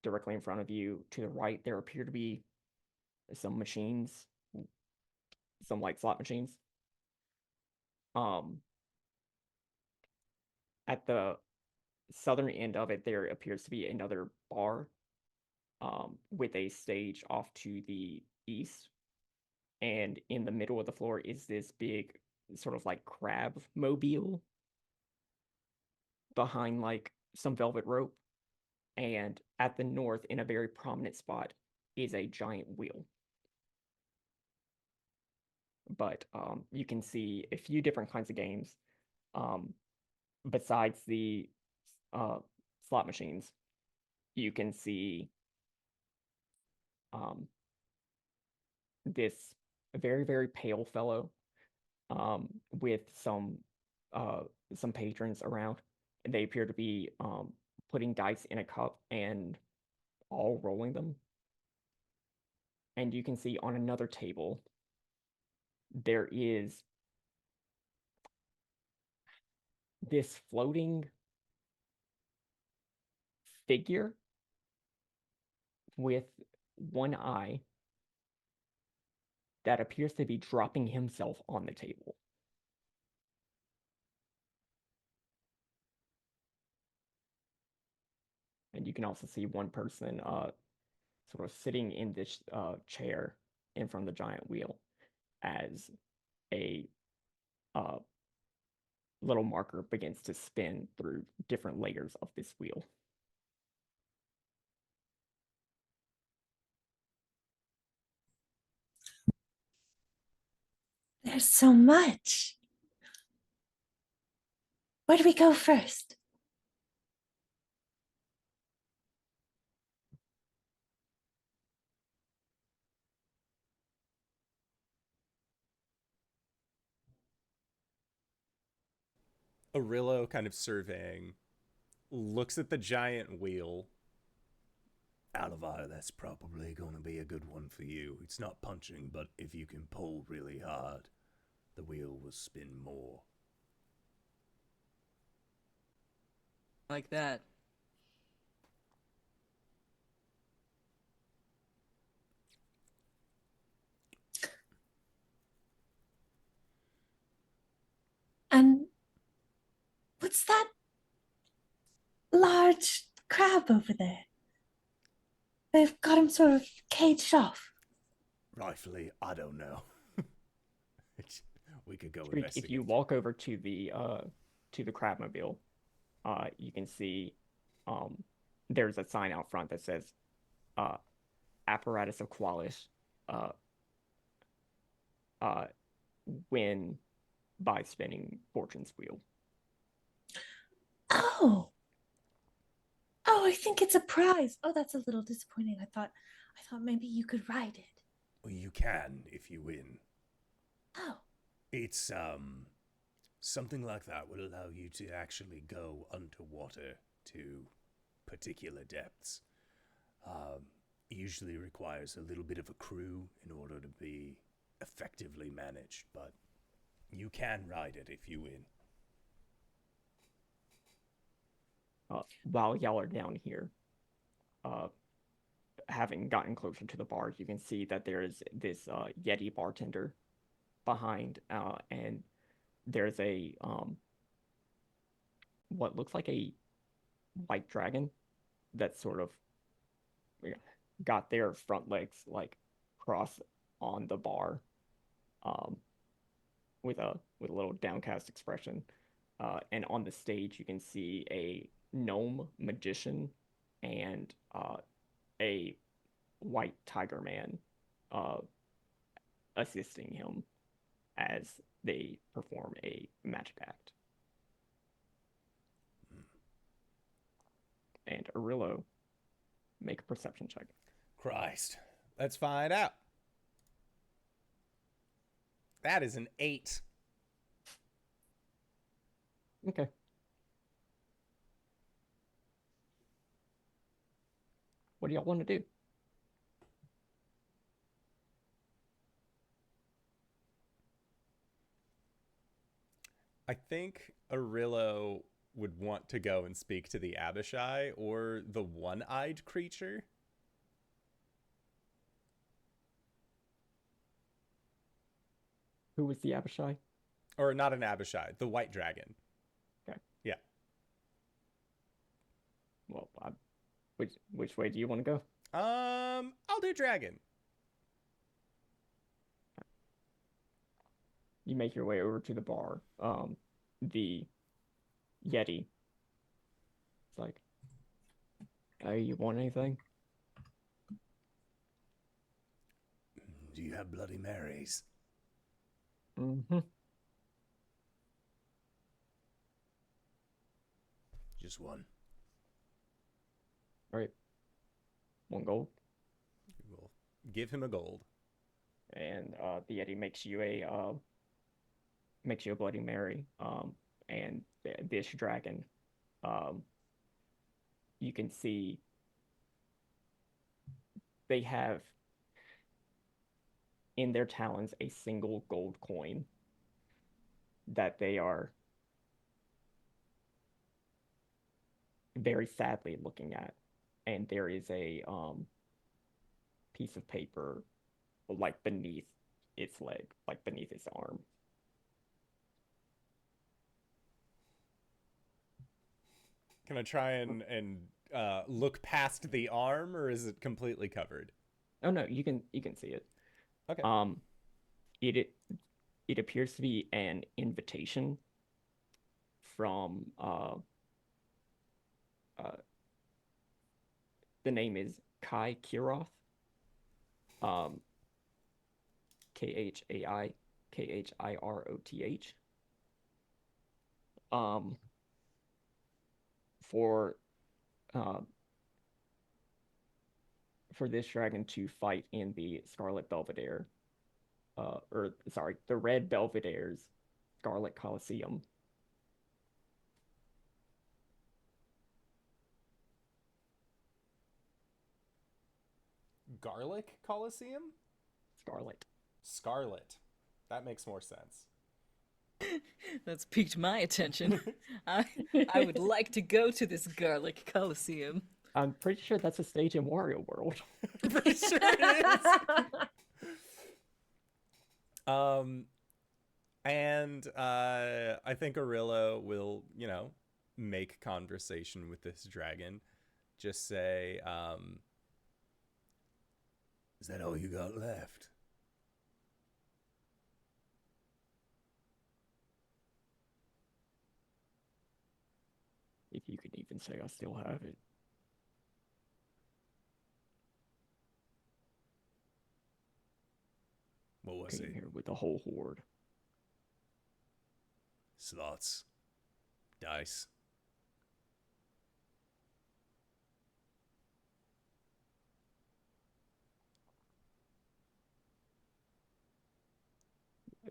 directly in front of you. To the right, there appear to be some machines, some like slot machines. At the southern end of it, there appears to be another bar with a stage off to the east. And in the middle of the floor is this big sort of like crab mobile behind like some velvet rope. And at the north, in a very prominent spot, is a giant wheel. But you can see a few different kinds of games besides the slot machines. You can see this very, very pale fellow with some patrons around. And they appear to be putting dice in a cup and all rolling them. And you can see on another table, there is this floating figure with one eye that appears to be dropping himself on the table. And you can also see one person sort of sitting in this chair in front of the giant wheel as a little marker begins to spin through different layers of this wheel. There's so much. Where do we go first? Orillo, kind of surveying, looks at the giant wheel. Aluvire Aluvire, that's probably going to be a good one for you. It's not punching, but if you can pull really hard, the wheel will spin more. Like that. And what's that large crab over there? They've got him sort of caged off. Rightfully, I don't know. We could go Shriek, investigate. if you walk over to the crabmobile, you can see there's a sign out front that says apparatus of Qualis win by spinning Fortune's wheel. Oh, I think it's a prize. Oh, that's a little disappointing. I thought maybe you could ride it. Well, you can if you win. Oh, It's something like that will allow you to actually go underwater to particular depths. Usually requires a little bit of a crew in order to be effectively managed, but you can ride it if you win. While y'all are down here, having gotten closer to the bar, you can see that there is this Yeti bartender behind, and there's a what looks like a white dragon that sort of got their front legs like crossed on the bar, with a little downcast expression. And on the stage, you can see a gnome magician and a white tiger man assisting him as they perform a magic act. And Orillo, make a perception check. Christ. Let's find out. That is an 8. Okay. What do y'all want to do? I think Orillo would want to go and speak to the Abishai or the one-eyed creature. Who was the Abishai? Or not an Abishai, the white dragon. Okay. Yeah. Well, which way do you want to go? I'll do dragon. You make your way over to the bar. The Yeti. It's like, oh, you want anything? Do you have Bloody Marys? Mm-hmm. Just one. All right. 1 gold. We'll give him a gold. And the Yeti makes you a Bloody Mary. And this dragon, you can see they have in their talons a single gold coin that they are very sadly looking at. And there is a piece of paper like beneath its leg, like beneath its arm. Can I try and look past the arm, or is it completely covered? Oh no, you can see it. Okay. It appears to be an invitation from the name is Kai Kiroth. Khai Khiroth. For this dragon to fight in the Scarlet Belvedere, the Red Belvedere's Scarlet Coliseum. Garlic Coliseum? Scarlet. Scarlet. That makes more sense. That's piqued my attention. I would like to go to this Garlic Coliseum. I'm pretty sure that's a stage in Wario World. Pretty sure it is. And I think Orillo will, make conversation with this dragon. Just say, Is that all you got left? If you could even say I still have it. What was Came it? here with the whole horde. Slots. Dice.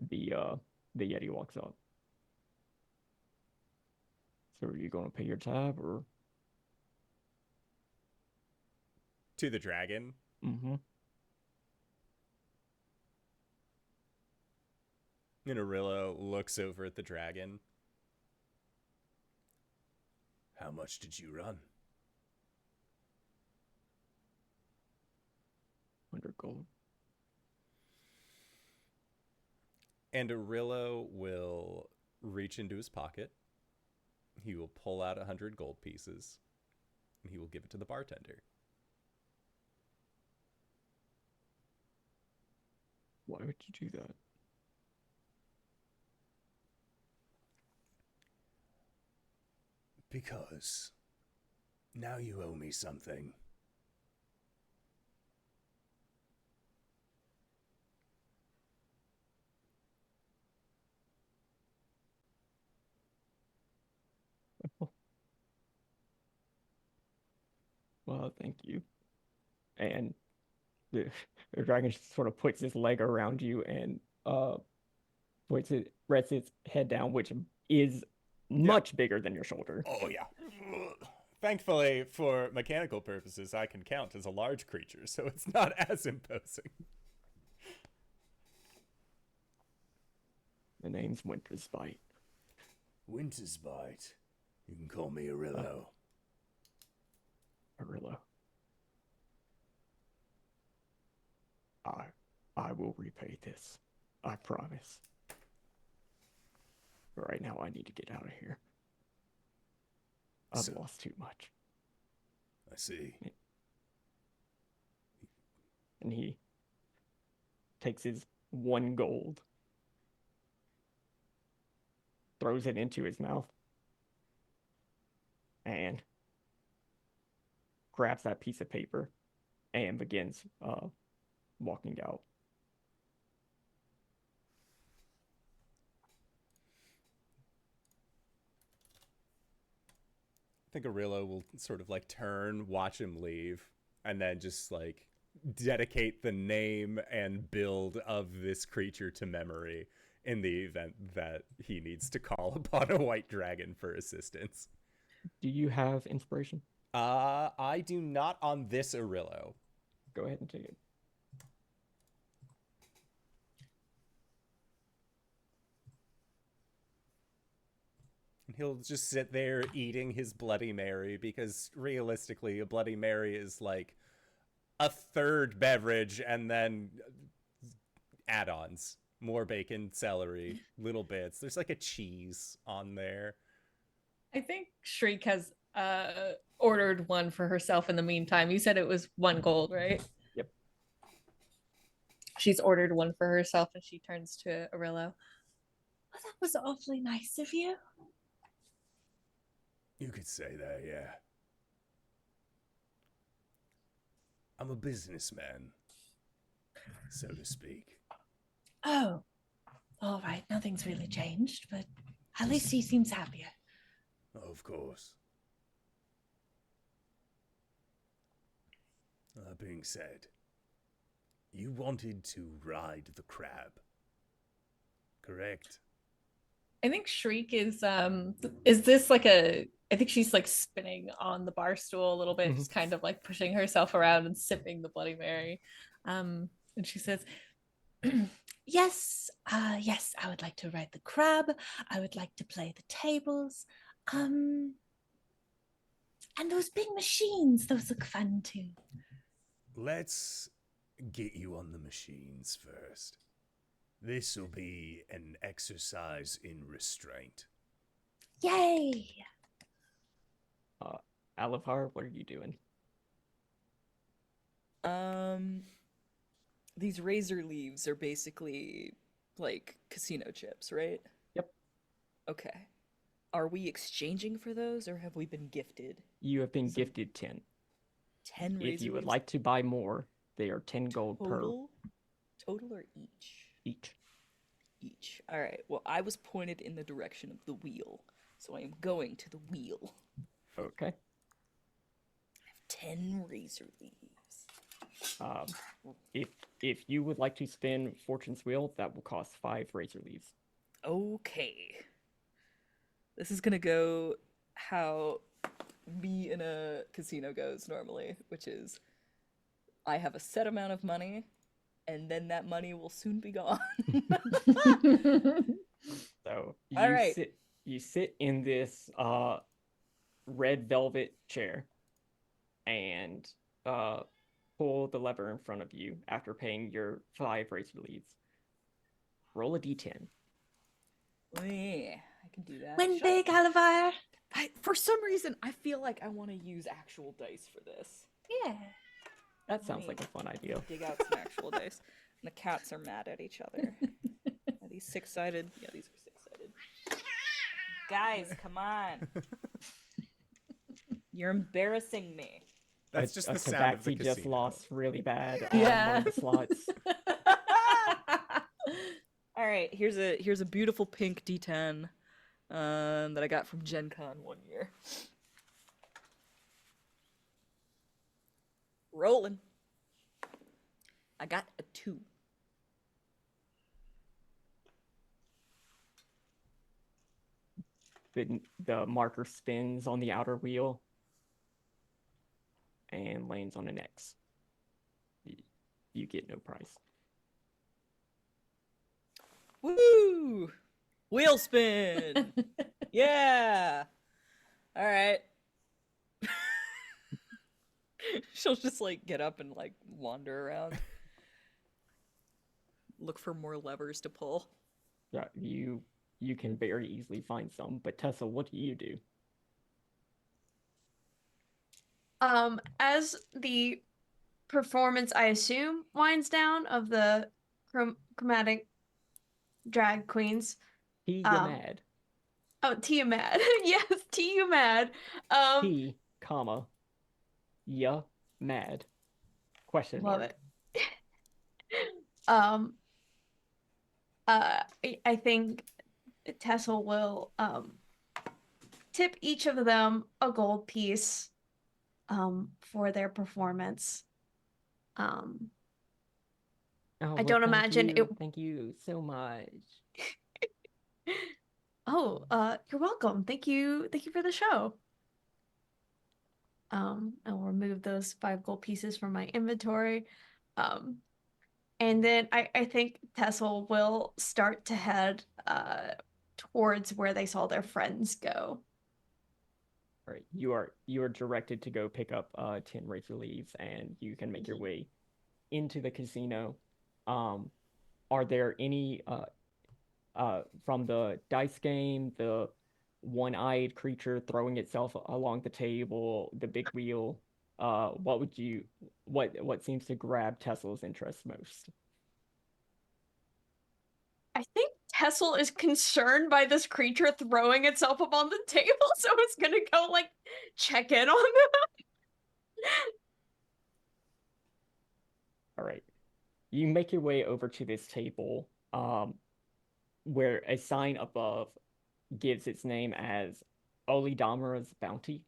The Yeti walks up. So are you gonna pay your tab or? to the dragon. Mm-hmm. And Orillo looks over at the dragon. How much did you run? 100 gold. And Orillo will reach into his pocket. He will pull out 100 gold pieces. And he will give it to the bartender. Why would you do that? Because now you owe me something. Well, thank you. And the dragon just sort of puts his leg around you and rests its head down, which is much bigger than your shoulder. Oh, yeah. Thankfully, for mechanical purposes, I can count as a large creature, so it's not as imposing. The name's Winter's Bite. Winter's Bite. You can call me Orillo. Orillo. I will repay this. I promise. But right now, I need to get out of here. I've lost too much. I see. And he takes his 1 gold, throws it into his mouth, and grabs that piece of paper and begins walking out. I think Orillo will sort of like turn, watch him leave, and then just like dedicate the name and build of this creature to memory in the event that he needs to call upon a white dragon for assistance. Do you have inspiration? I do not on this Orillo. Go ahead and take it. He'll just sit there eating his Bloody Mary because realistically, a Bloody Mary is like a third beverage and then add-ons. More bacon, celery, little bits. There's like a cheese on there. I think Shriek has ordered one for herself in the meantime. You said it was 1 gold, right? Yep. She's ordered one for herself and she turns to Orillo. Well, that was awfully nice of you. You could say that, yeah. I'm a businessman, so to speak. Oh, all right. Nothing's really changed, but at least he seems happier. Of course. That being said, you wanted to ride the crab, correct? I think Shriek is this like a I think she's like spinning on the bar stool a little bit, just kind of like pushing herself around and sipping the Bloody Mary. And she says, yes, yes, I would like to ride the crab. I would like to play the tables. And those big machines, those look fun too. Let's get you on the machines first. This'll be an exercise in restraint. Yay! Aluvire, what are you doing? These razor leaves are basically like casino chips, right? Yep. Okay. Are we exchanging for those, or have we been gifted? You have been gifted 10. 10 razor If you would leaves like to buy more, they are 10 gold total? Total or each? per each. Each. All right. Well, I was pointed in the direction of the wheel, so I am going to the wheel. Okay. I have 10 razor leaves. If you would like to spin Fortune's Wheel, that will cost 5 razor leaves. Okay. This is gonna go how me in a casino goes normally, which is I have a set amount of money, and then that money will soon be gone. So All right. you sit in this red velvet chair and pull the lever in front of you after paying your 5 razor leaves. Roll a d10. Yeah, I can do that. Win big, Aluvire. For some reason, I feel like I want to use actual dice for this. Yeah. That sounds like a fun idea. Dig out some actual dice. And the cats are mad at each other. Are these 6-sided? Yeah, these are 6-sided. Guys, come on. You're embarrassing me. That's just the sound of the Tabaxi casino. just lost really bad Yeah. on the slots. All right, here's a beautiful pink D10 that I got from Gen Con one year. Rolling. I got a 2. The marker spins on the outer wheel and lands on an X. You get no prize. Woo! Wheel spin! Yeah! All right. She'll just like get up and like wander around. Look for more levers to pull. Yeah, you can very easily find some, but Tessell, what do you do? As the performance, I assume, winds down of the chromatic drag queens. T, you're mad. Oh, Tia mad. Yes, Tia mad. T, comma, ya mad. Question Love mark. it. I think Tessell will tip each of them a gold piece for their performance. Oh, I don't imagine it. Thank you so much. Oh, you're welcome. Thank you for the show. I'll remove those 5 gold pieces from my inventory. And then I think Tessell will start to head towards where they saw their friends go. All right, you are directed to go pick up 10 razor leaves, and you can make your way into the casino. Are there any from the dice game, the one-eyed creature throwing itself along the table, the big wheel? What seems to grab Tessell's interest most? I think Tessell is concerned by this creature throwing itself up on the table, so it's gonna go like check in on them. All right, you make your way over to this table, where a sign above gives its name as Olidamara's Bounty.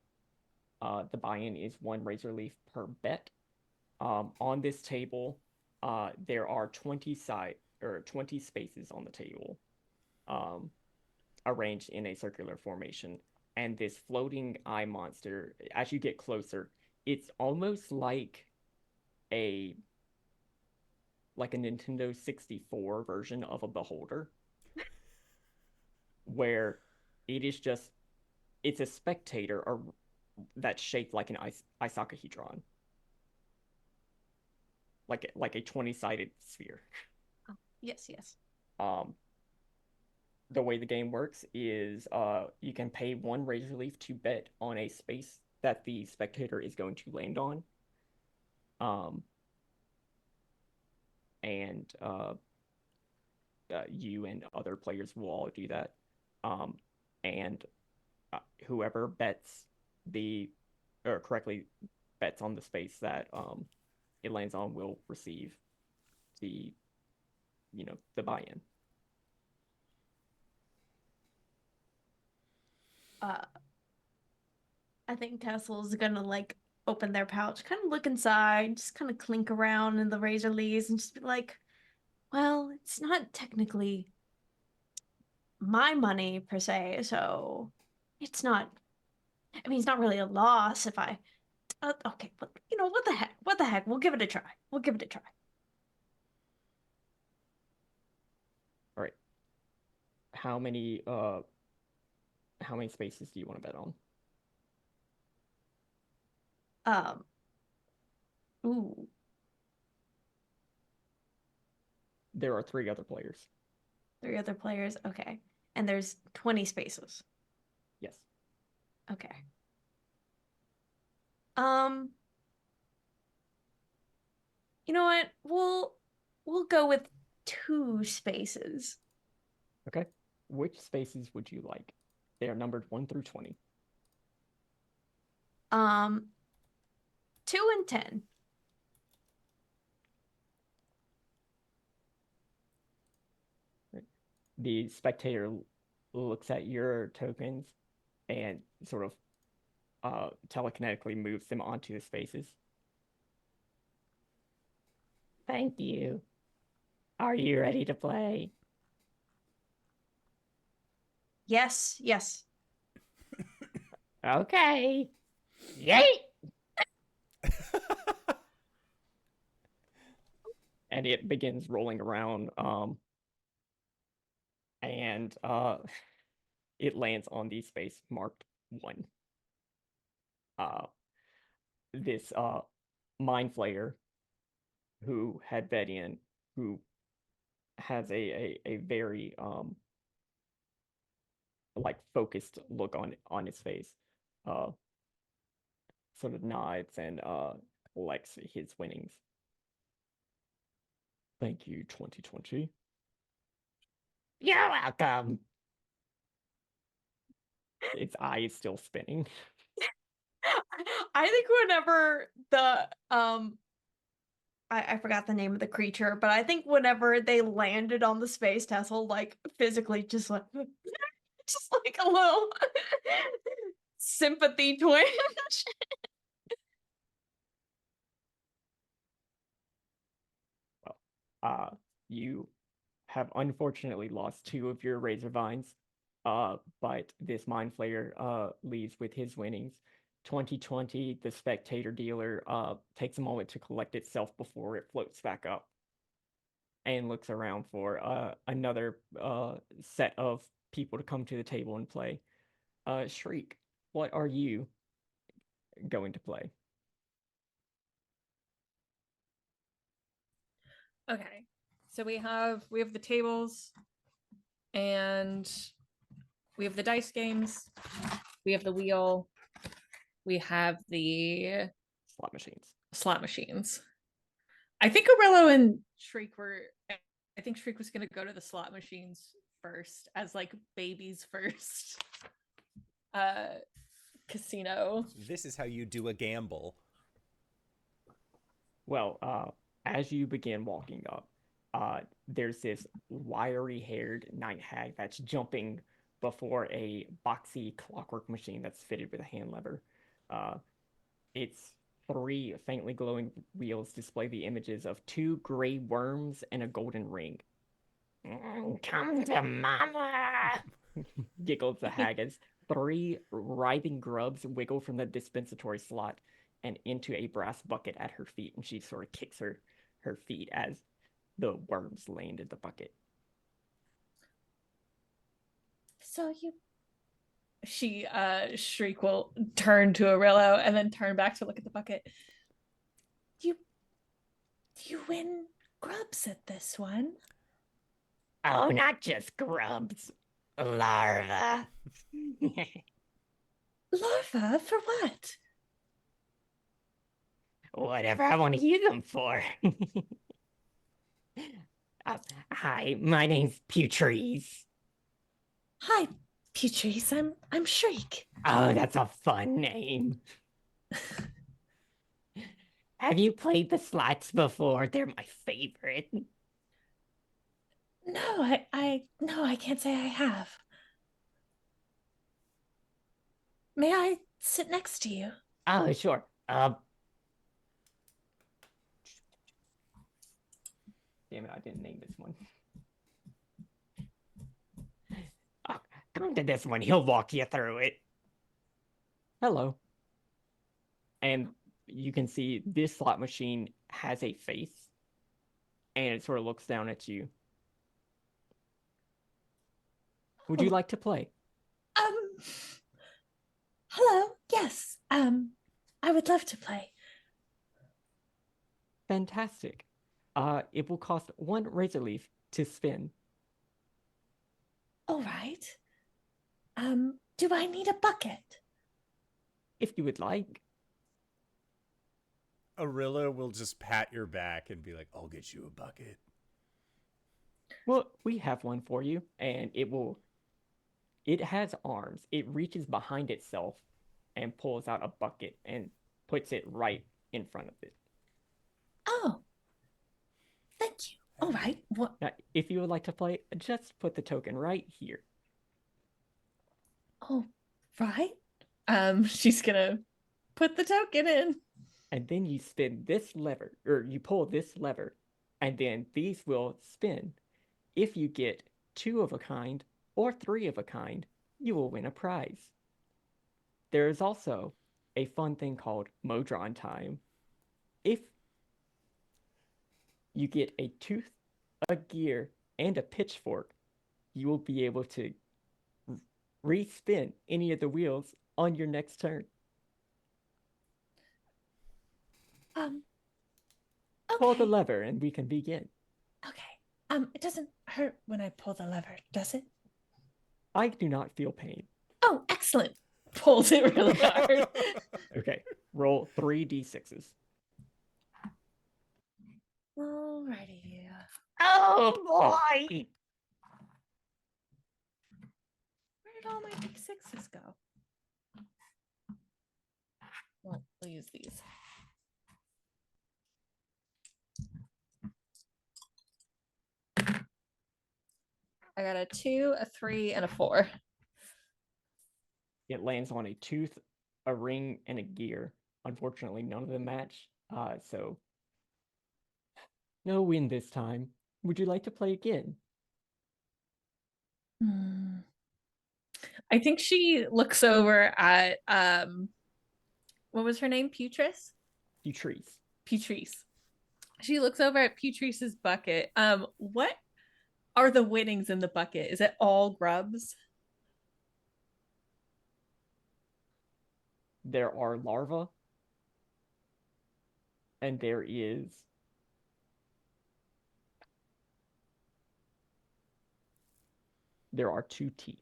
The buy-in is 1 razor leaf per bet. On this table, there are 20 spaces on the table, arranged in a circular formation. and this floating eye monster, as you get closer, it's almost like a Nintendo 64 version of a beholder, where it's a spectator or that's shaped like an icosahedron, like a 20-sided sphere. Yes, yes. The way the game works is you can pay 1 razor leaf to bet on a space that the spectator is going to land on. And you and other players will all do that. And whoever correctly bets on the space that it lands on will receive the buy-in. I think Tessell's gonna like open their pouch, kind of look inside, just kind of clink around in the razor leaves and just be like, well, it's not technically my money per se, so it's not, I mean, it's not really a loss if I, okay, but what the heck? What the heck? We'll give it a try. We'll give it a try. All right. How many spaces do you want to bet on? Ooh. There are 3 other players. 3 other players, okay. And there's 20 spaces. Yes. Okay. You know what? We'll go with 2 spaces. Okay. Which spaces would you like? They are numbered 1 through 20. 2 and 10. The spectator looks at your tokens and sort of telekinetically moves them onto the spaces. Thank you. Are you ready to play? Yes, yes. Okay. Yay! And it begins rolling around, and it lands on the space marked 1. This mind flayer who had bet in, who has a very like focused look on his face, sort of nods and likes his winnings. Thank you, 2020. You're welcome. Its eye is still spinning. I think whenever the I forgot the name of the creature, but I think whenever they landed on the space, Tessell like physically just like just like a little sympathy twinge. Well, you have unfortunately lost 2 of your razor vines, but this mind flayer leaves with his winnings. 2020, the spectator dealer takes a moment to collect itself before it floats back up and looks around for another set of people to come to the table and play. Shriek, what are you going to play? Okay. So we have the tables, and we have the dice games, we have the wheel, we have the Slot machines. slot machines. I think Orillo and Shriek I think Shriek was gonna go to the slot machines first as like baby's first casino. This is how you do a gamble. Well, as you begin walking up, there's this wiry-haired night hag that's jumping before a boxy clockwork machine that's fitted with a hand lever. Its 3 faintly glowing wheels display the images of 2 gray worms and a golden ring. Come to mama! Giggles the hag as 3 writhing grubs wiggle from the dispensatory slot and into a brass bucket at her feet, and she sort of kicks her feet as the worms land in the bucket. So Shriek will turn to Orillo and then turn back to look at the bucket. You win grubs at this one? Oh, not just grubs. Larva. Larva for what? Whatever I want to use them for. Hi, my name's Putrese. Hi, Putrese. I'm Shriek. Oh, that's a fun name. Have you played the slots before? They're my favorite. No, I can't say I have. May I sit next to you? Oh, sure. Damn it, I didn't name this one. Oh, come to this one. He'll walk you through it. Hello. And you can see this slot machine has a face, and it sort of looks down at you. Would you like to play? Hello. Yes. I would love to play. Fantastic. It will cost 1 razor leaf to spin. All right. Do I need a bucket? If you would like. Orillo will just pat your back and be like, I'll get you a bucket. Well, we have one for you, and it has arms. It reaches behind itself and pulls out a bucket and puts it right in front of it. Oh. Thank you. All right. What? Now, if you would like to play, just put the token right here. Oh, right. She's gonna put the token in. And then you spin this lever, or you pull this lever, and then these will spin. If you get 2 of a kind or 3 of a kind, you will win a prize. There is also a fun thing called Modron time. If you get a tooth, a gear, and a pitchfork, you will be able to re-spin any of the wheels on your next turn. Okay. Pull the lever and we can begin. Okay. It doesn't hurt when I pull the lever, does it? I do not feel pain. Oh, excellent. Pulls it really hard. Okay, roll 3d6s. Alrighty. Oh boy! Where did all my big 6s go? Well, we'll use these. I got a 2, a 3, and a 4. It lands on a tooth, a ring, and a gear. Unfortunately, none of them match. So no win this time. Would you like to play again? I think she looks over at what was her name? Putrese? Putrese. Putrese. She looks over at Putrese's bucket. What are the winnings in the bucket? Is it all grubs? There are larvae. And there are 2 teeth.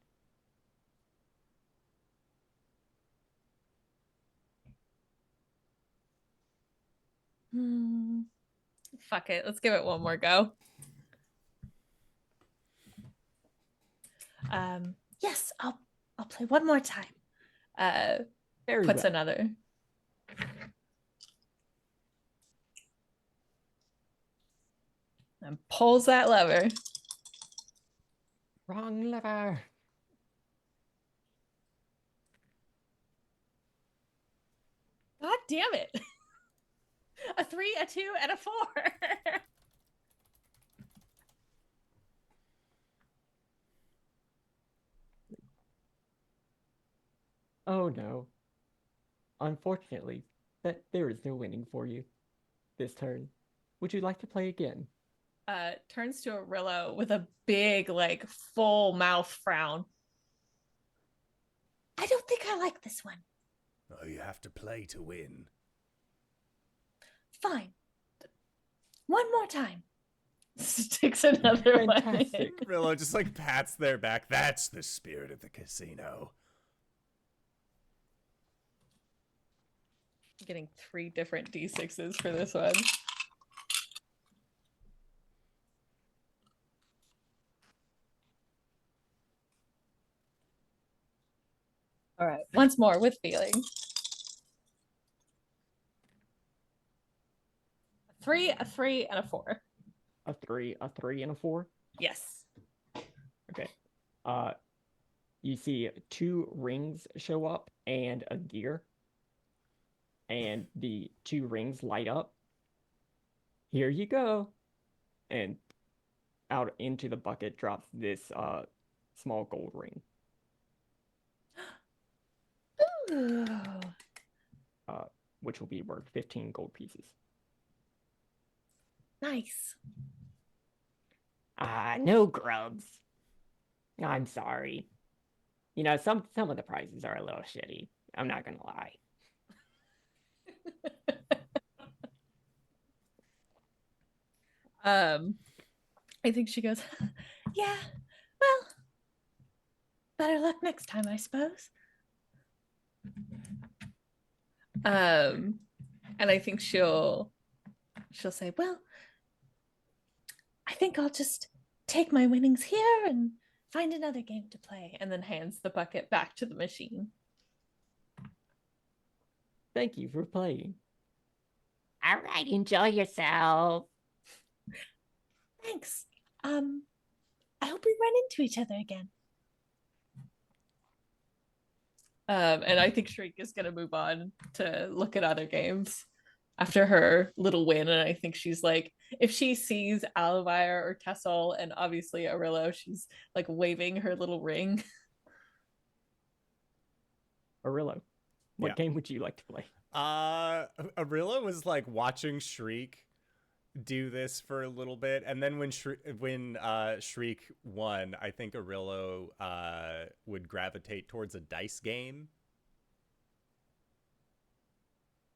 Fuck it. Let's give it one more go. Yes, I'll play one more time. Very Puts well. another. And pulls that lever. Wrong lever. God damn it. A 3, a 2, and a 4. Oh no. Unfortunately, there is no winning for you this turn. Would you like to play again? Turns to Orillo with a big, like, full mouth frown. I don't think I like this one. Oh, you have to play to win. Fine. One more time. Sticks another one in. Fantastic. Rillo just like pats their back. That's the spirit of the casino. Getting 3 different D6s for this one. All right, once more with feeling. A 3, and a 4. A 3, and a 4. Yes. Okay. You see 2 rings show up and a gear. And the 2 rings light up. Here you go. And out into the bucket drops this small gold ring. Ooh. Which will be worth 15 gold pieces. Nice. No grubs. I'm sorry. You know, some of the prizes are a little shitty. I'm not gonna lie. I think she goes, yeah, well, better luck next time, I suppose. And I think she'll say, well, I think I'll just take my winnings here and find another game to play, and then hands the bucket back to the machine. Thank you for playing. All right, enjoy yourself. Thanks. I hope we run into each other again. And I think Shriek is going to move on to look at other games after her little win. And I think she's like, if she sees Aluvire or Tessell and obviously Orillo, she's like waving her little ring. Orillo, what Yeah. game would you like to play? Orillo was like watching Shriek do this for a little bit, and then when Shriek won, I think Orillo would gravitate towards a dice game.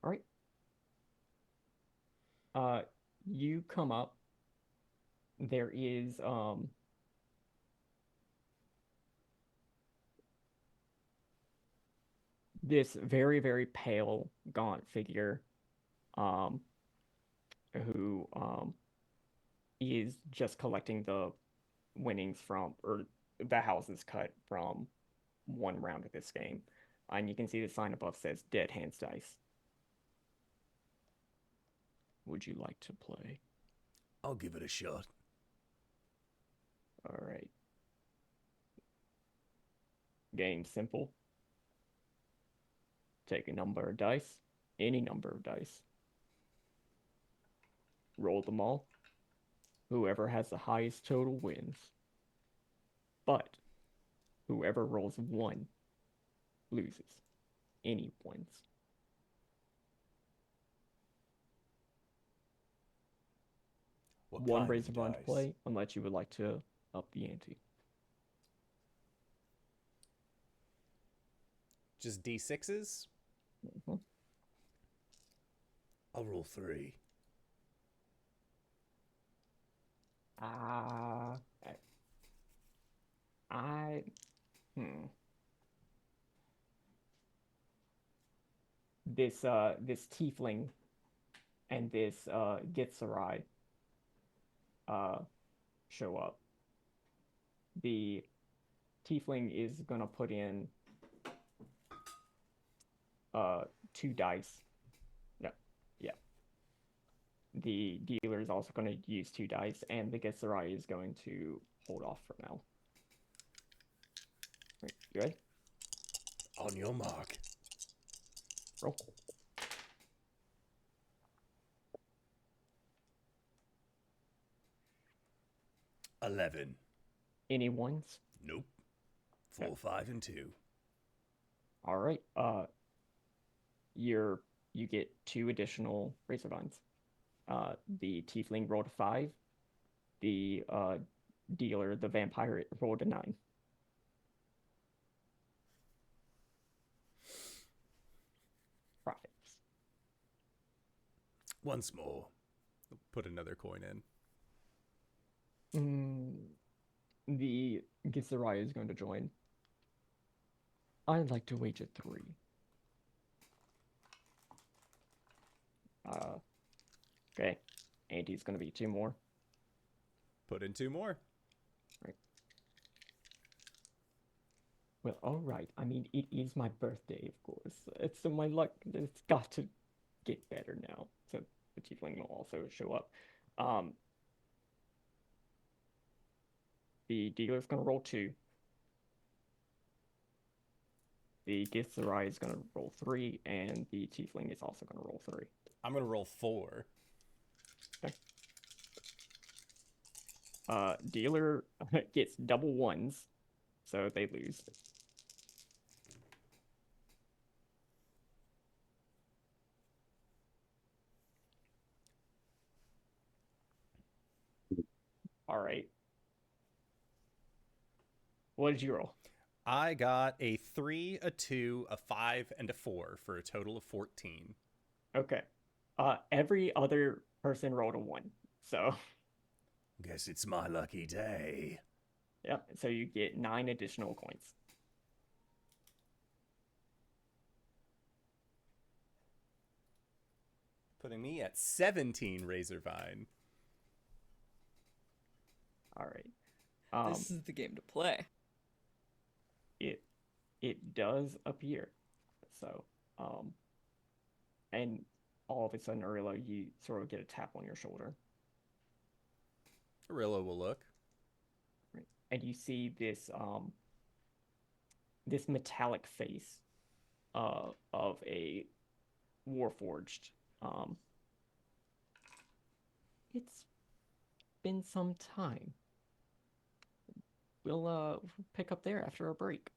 All right. You come up. There is this very, very pale, gaunt figure who is just collecting the winnings from, or the houses cut from one round of this game. And you can see the sign above says Dead Hands Dice. Would you like to play? I'll give it a shot. All right. Game simple. Take a number of dice, any number of dice. Roll them all. Whoever has the highest total wins. But whoever rolls 1 loses. Any wins. What 1 kind raise of of run to dice? play, unless you would like to up the ante. Just D6s? Mhm. I'll roll 3. I this tiefling and this Gitsarai show up. The tiefling is gonna put in 2 dice. No, yeah. The dealer is also going to use 2 dice, and the Gitsarai is going to hold off for now. Right, you ready? On your mark. Roll. $11. Any ones? Nope. 4, 5, and 2. All right. You get 2 additional razor vines. The tiefling rolled a 5. The dealer, the vampire, rolled a 9. Profits. Once more. Put another coin in. The Githzerai is going to join. I'd like to wager 3. Okay. Andy's going to be 2 more. Put in 2 more. Right. Well, all right. I mean, it is my birthday, of course. It's so my luck. It's got to get better now. So the tiefling will also show up. The dealer's going to roll 2. The Githzerai is going to roll 3, and the tiefling is also going to roll 3. I'm going to roll 4. Okay. Dealer gets double 1s, so they lose. All right. What did you roll? I got a 3, a 2, a 5, and a 4 for a total of 14. Okay. Every other person rolled a 1, so Guess it's my lucky day. yep. So you get 9 additional coins. Putting me at 17 razor vine. All right. This is the game to play. It does appear. So, and all of a sudden, Orillo, you sort of get a tap on your shoulder. Orillo will look. Right. And you see this this metallic face of a warforged. It's been some time. We'll pick up there after a break.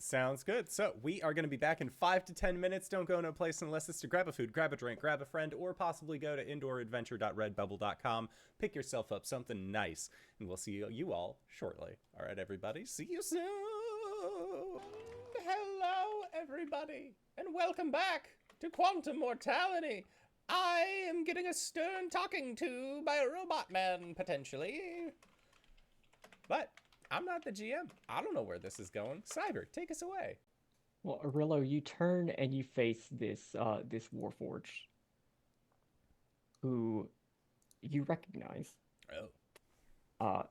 Sounds good. So we are going to be back in 5 to 10 minutes. Don't go no place unless it's to grab a food, grab a drink, grab a friend, or possibly go to indooradventure.redbubble.com. Pick yourself up something nice, and we'll see you all shortly. All right, everybody. See you soon. Hello, everybody, and welcome back to Quantum Mortality. I am getting a stern talking to by a robot man, potentially. But I'm not the GM. I don't know where this is going. Cyber, take us away. Well, Orillo, you turn and you face this this warforged, who you recognize. Oh.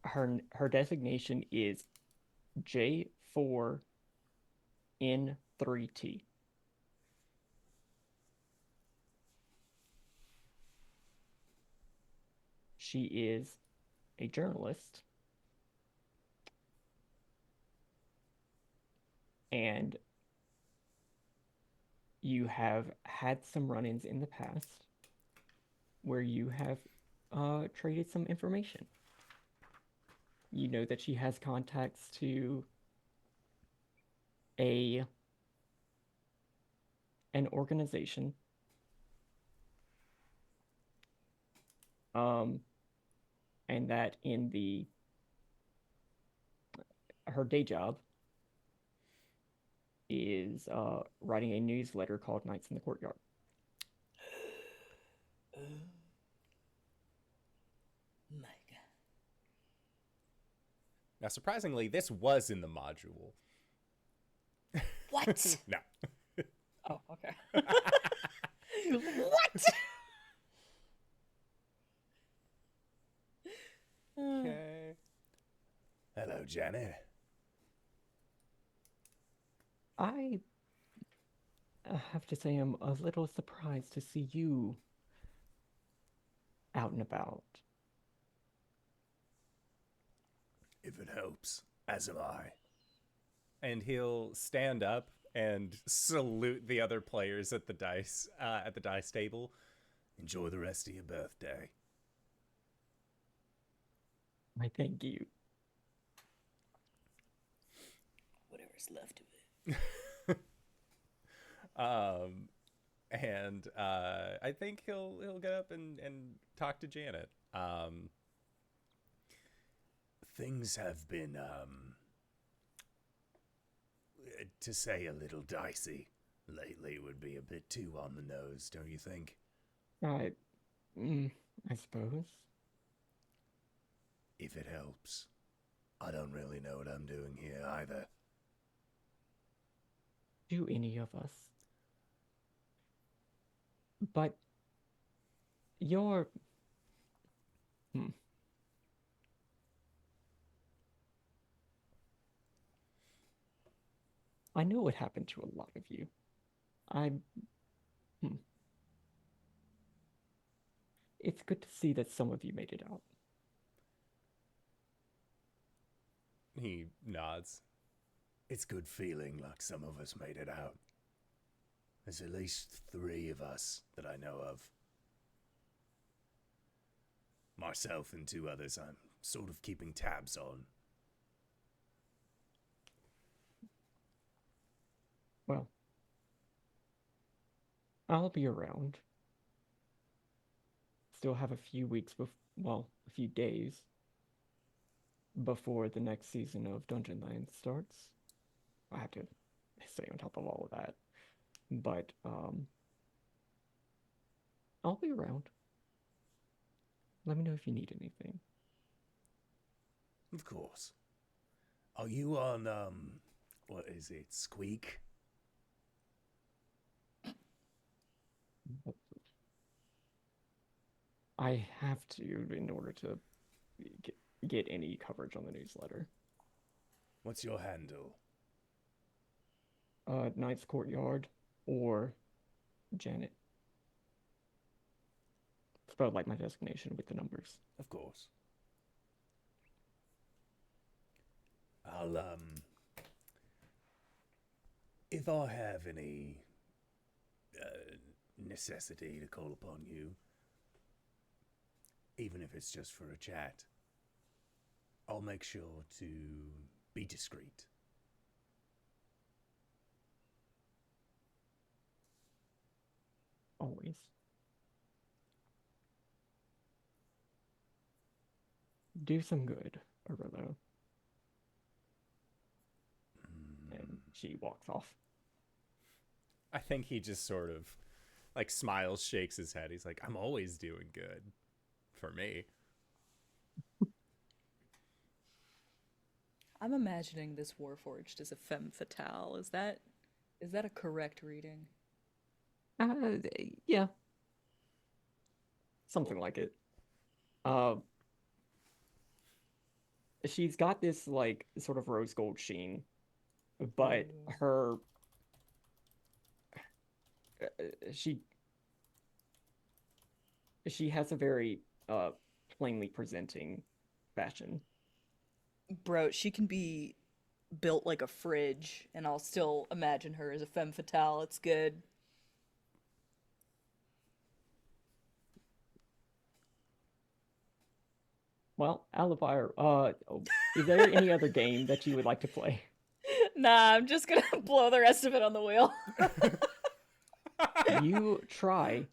Her designation is J4N3T. She is a journalist. And you have had some run-ins in the past where you have traded some information. You know that she has contacts to an organization. And that in her day job is writing a newsletter called Nights in the Courtyard. My God. Now, surprisingly, this was in the module. What? No. Oh, okay. What? Okay. Hello, Janet. I have to say I'm a little surprised to see you out and about. If it helps, as am I. And he'll stand up and salute the other players at the dice table. Enjoy the rest of your birthday. I thank you. Whatever's left of it. And I think he'll get up and talk to Janet. Things have been, to say a little dicey. Lately would be a bit too on the nose, don't you think? I, I suppose. If it helps. I don't really know what I'm doing here either. Do any of us? But you're. Hmm. I know what happened to a lot of you. I. Hmm. It's good to see that some of you made it out. He nods. It's good feeling like some of us made it out. There's at least 3 of us that I know of. Myself and 2 others I'm sort of keeping tabs on. Well, I'll be around. Still have a few weeks well, a few days before the next season of Dungeon Land starts. I have to stay on top of all of that. But I'll be around. Let me know if you need anything. Of course. Are you on, what is it, Squeak? I have to in order to get any coverage on the newsletter. What's your handle? Knight's Courtyard or Janet. Spelled like my designation with the numbers. Of course. I'll, if I have any necessity to call upon you, even if it's just for a chat, I'll make sure to be discreet. Always. Do some good, Orillo. And she walks off. I think he just sort of like smiles, shakes his head. He's like, I'm always doing good for me. I'm imagining this Warforged as a femme fatale. Is that a correct reading? Yeah. Something like it. She's got this like sort of rose gold sheen, but her she has a very plainly presenting fashion. Bro, she can be built like a fridge, and I'll still imagine her as a femme fatale. It's good. Well, Aluvire, is there any other game that you would like to play? Nah, I'm just gonna blow the rest of it on the wheel. You try.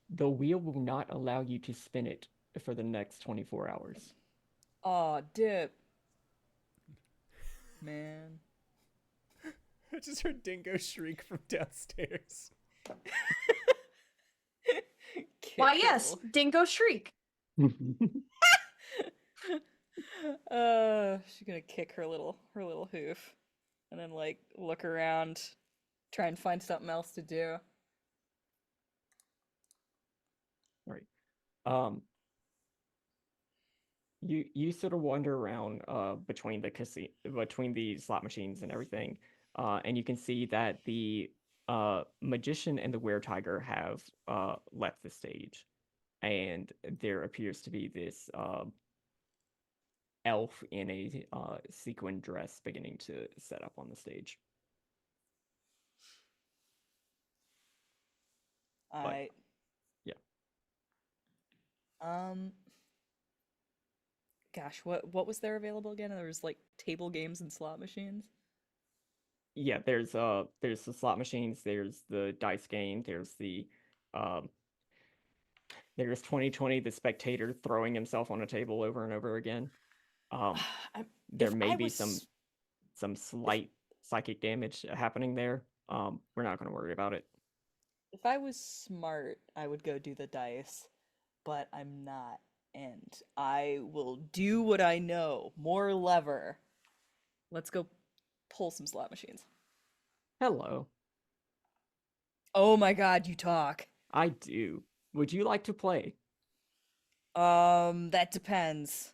The wheel will not allow you to spin it for the next 24 hours. Aw, dip. Man. I just heard Dingo shriek from downstairs. Why, yes, Dingo Shriek. She's gonna kick her little hoof, and then like look around, try and find something else to do. Right. You sort of wander around between the slot machines and everything, and you can see that the magician and the were-tiger have left the stage, and there appears to be this elf in a sequin dress beginning to set up on the stage. I yeah. Gosh, what was there available again? There was like table games and slot machines. yeah, there's the slot machines, there's the dice game, um there's 2020, the spectator throwing himself on a table over and over again. There If may I be was some slight psychic damage happening there. We're not going to worry about it. if I was smart, I would go do the dice, but I'm not, and I will do what I know. More lever. Let's go pull some slot machines. Hello. Oh my god, you talk. I do. Would you like to play? That depends.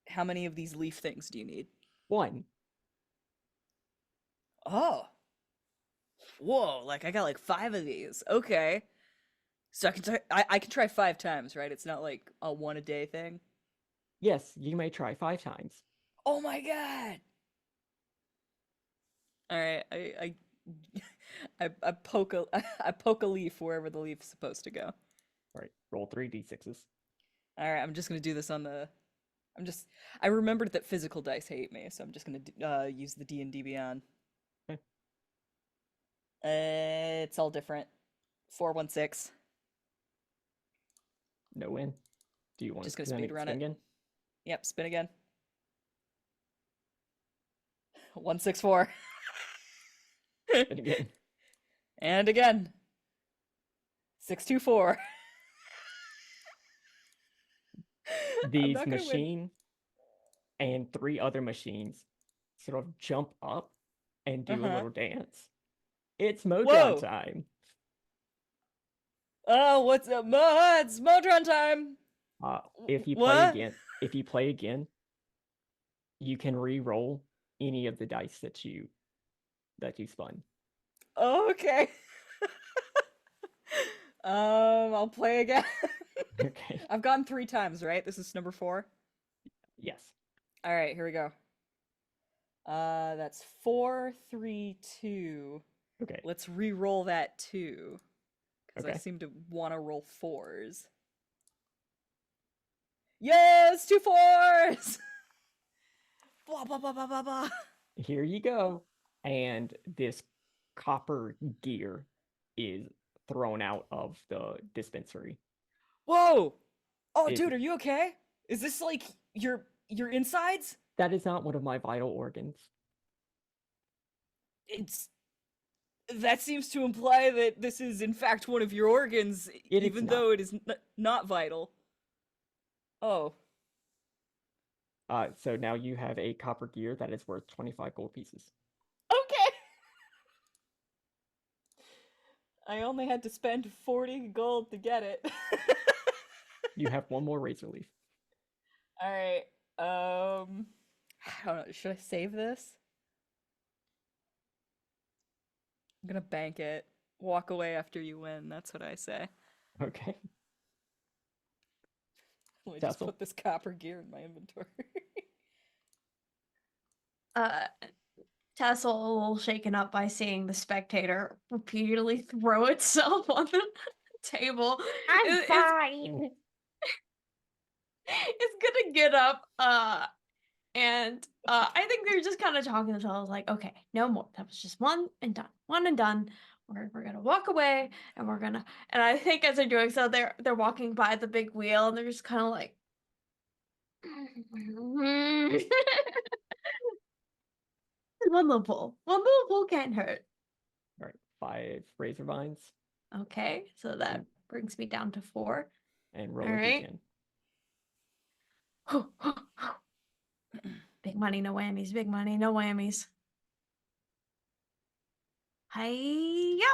How many of these leaf things do you need? 1. Oh. Whoa, like I got like 5 of these. Okay. So I can try 5 times, right? It's not like a one a day thing. Yes, you may try 5 times. Oh my god. All right, I poke a I poke a leaf wherever the leaf's supposed to go. All right, roll 3d6s. All right, I'm just gonna do this on the. I remembered that physical dice hate me, so I'm just gonna use the D&D Beyond. Okay. It's all different. 416. No win. Do you want Just to gonna speed run it. again? Yep, spin again. 164. Spin again. And again. 624. These not gonna win. machine and 3 other machines sort of jump up and do a Uh-huh. little dance. It's Modron Whoa. time. Oh, what's up? It's Modron time. If you What? play again, you can re-roll any of the dice that you spun. Oh, okay. I'll play again. Okay. I've gone 3 times, right? This is number 4. Yes. All right, here we go. That's 4, 3, 2. Okay. Let's re-roll that 2. Because I Okay. seem to want to roll 4s. Yes, 2 4s! Blah, blah, blah, blah, blah, blah. Here you go. And this copper gear is thrown out of the dispensary. Whoa! Oh, It- dude, are you okay? Is this like your insides? That is not one of my vital organs. That seems to imply that this is in fact one of your organs, It is even not. though it is not vital. Oh. So now you have a copper gear that is worth 25 gold pieces. Okay. I only had to spend 40 gold to get it. You have 1 more razor leaf. All right. I don't know. Should I save this? I'm gonna bank it. Walk away after you win. That's what I say. Okay. Let me just Tessell. put this copper gear in my inventory. Tessell, a little shaken up by seeing the spectator repeatedly throw itself on the table. I'm is fine. gonna get up, and I think they're just kind of talking to themselves, like, okay, no more. That was just one and done. One and done. We're gonna walk away, and and I think as they're doing so, they're walking by the big wheel, and they're just kind of like, one little pull. One little pull can't hurt. All right. 5 razor vines Okay, so that brings me down to 4. and roll All a right. d10. Big money, no whammies. Big money, no whammies. Hiya!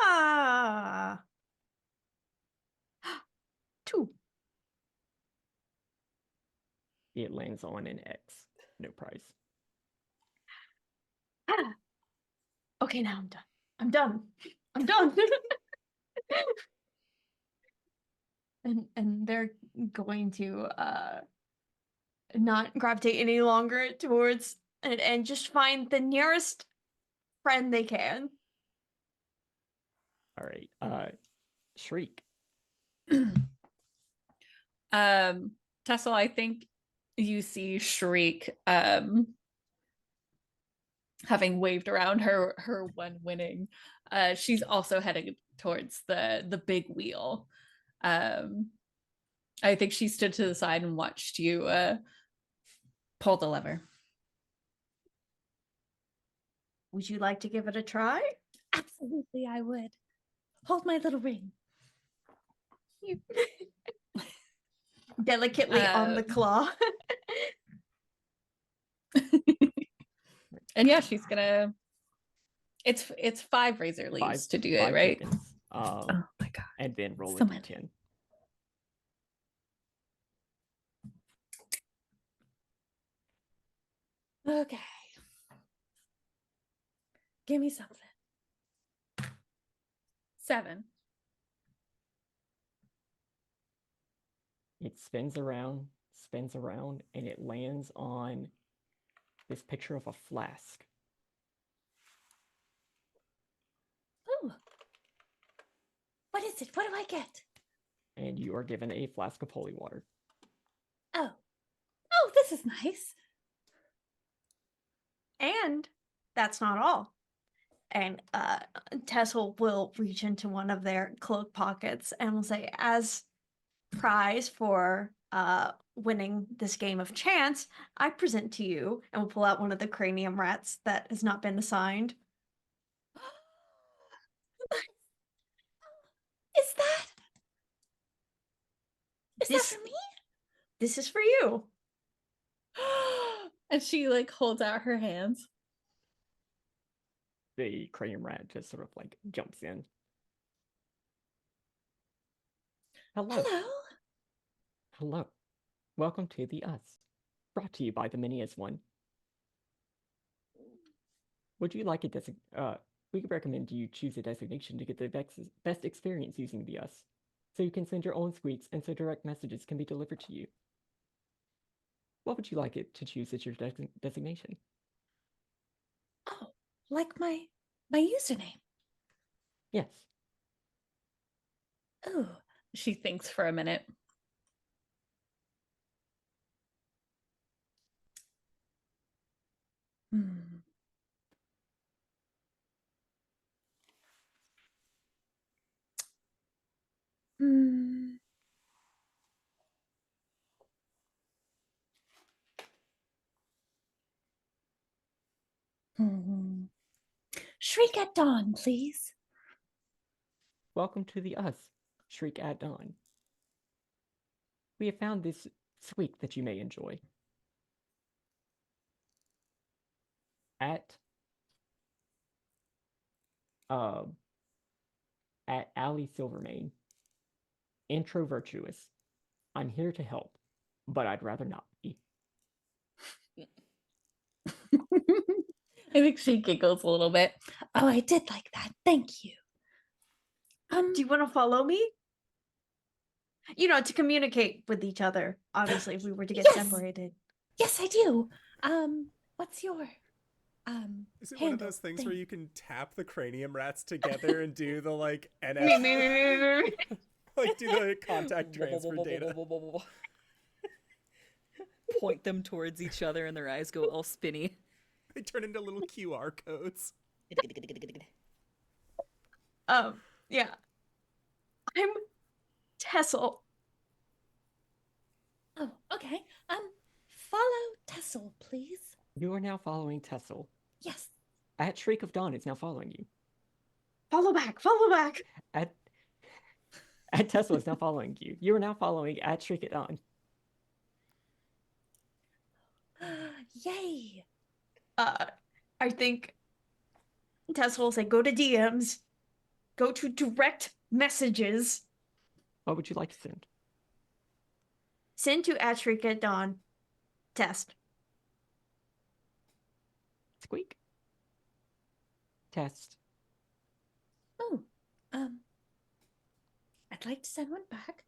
2. It lands on an X. No prize. Ah. Okay, now I'm done. I'm done. I'm done. and they're going to not gravitate any longer towards and just find the nearest friend they can. All right. Shriek. Tessell, I think you see Shriek having waved around her one winning, she's also heading towards the big wheel. I think she stood to the side and watched you pull the lever. Would you like to give it a try? Absolutely, I would. Hold my little ring. Delicately on the claw. And yeah, she's gonna. It's 5 razor leaves to do it, 5 right? tokens, Oh my god! and then roll So a many. d10. Okay. Give me something. 7. It spins around, and it lands on this picture of a flask. Oh. What is it? What do I get? And you are given a flask of holy water. Oh. Oh, this is nice. And that's not all. And Tessell will reach into one of their cloak pockets and will say, as prize for winning this game of chance, I present to you, and will pull out one of the cranium rats that has not been assigned. Is that This- for me? This is for you. And she like holds out her hands. The cranium rat just sort of like jumps in. Hello. Hello. Hello. Welcome to the Us. Brought to you by the Mini as One. Would you like a we could recommend you choose a designation to get the best experience using the Us. So you can send your own squeaks and so direct messages can be delivered to you. What would you like it to choose as your designation? Oh, like my username. Yes. Oh, she thinks for a minute. Hmm. Hmm. Hmm. Shriek at dawn, please. Welcome to the Us. Shriek at dawn. We have found this squeak that you may enjoy. At Ali Silvermane. Intro virtuous. I'm here to help, but I'd rather not be. I think she giggles a little bit. Oh, I did like that. Thank you. Do you want to follow me? You know, to communicate with each other. Obviously, if we were to get Yes. separated. Yes, I do. What's your Is it one of handle those things thing? where you can tap the cranium rats together and do the like NF, like do the contact transfer data? Point them towards each other and their eyes go all spinny. They turn into little QR codes. Yeah. I'm Tessell. Oh, okay. Follow Tessell, please. You are now following Tessell. Yes. At Shriek of Dawn is now following you. Follow back, follow back. At Tessell is now following you. You are now following at Shriek at Dawn. Yay. I think Tessell will say, go to DMs. Go to direct messages. What would you like to send? Send to Shriek at Dawn. Test. Squeak. Test. Oh, I'd like to send one back.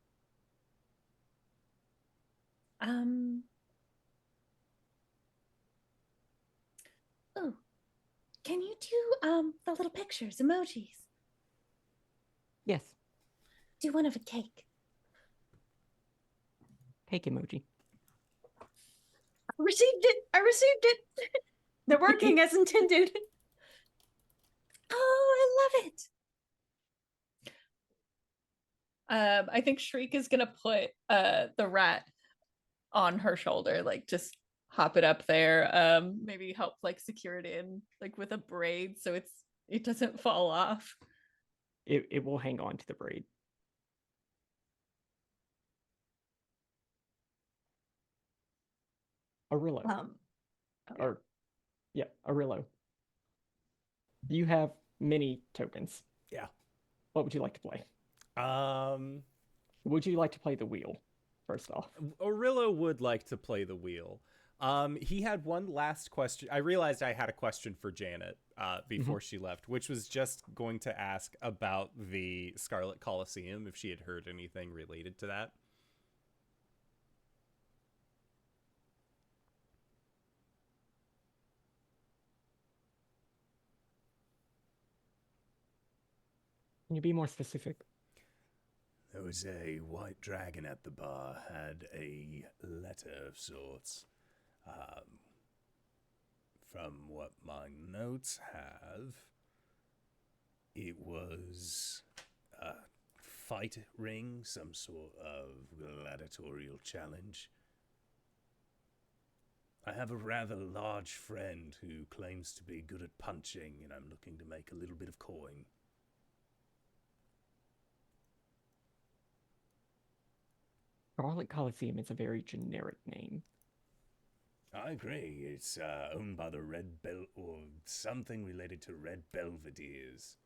Oh, can you do the little pictures, emojis? Yes. Do one of a cake. Cake emoji. I received it. They're working as intended. Oh, I love it. I think Shriek is gonna put the rat on her shoulder, like just hop it up there. Maybe help like secure it in like with a braid so it doesn't fall off. It will hang on to the braid. Orillo. Or yeah, Orillo. You have many tokens. Yeah. What would you like to play? Would you like to play the wheel, first off? Orillo would like to play the wheel. He had one last question. I realized I had a question for Janet before she left, which was just going to ask about the Scarlet Coliseum, if she had heard anything related to that. Can you be more specific? There was a white dragon at the bar, had a letter of sorts. From what my notes have, it was a fight ring, some sort of gladiatorial challenge. I have a rather large friend who claims to be good at punching, and I'm looking to make a little bit of coin. Scarlet Coliseum is a very generic name. I agree. It's owned by the Red Bel or something related to Red Belvederes.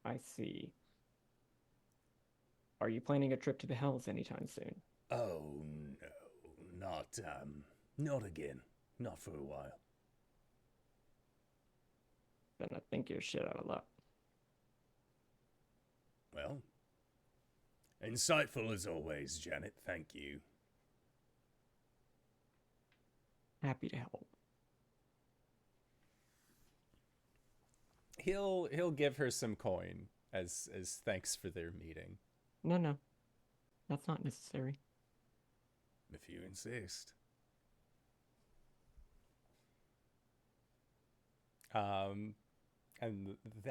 I see. Are you planning a trip to the Hells anytime soon? Oh no, not again. Not for a while. Then I think you're shit out of luck. Well, insightful as always, Janet. Thank you. Happy to help. He'll give her some coin as thanks for their meeting. No. That's not necessary. If you insist. And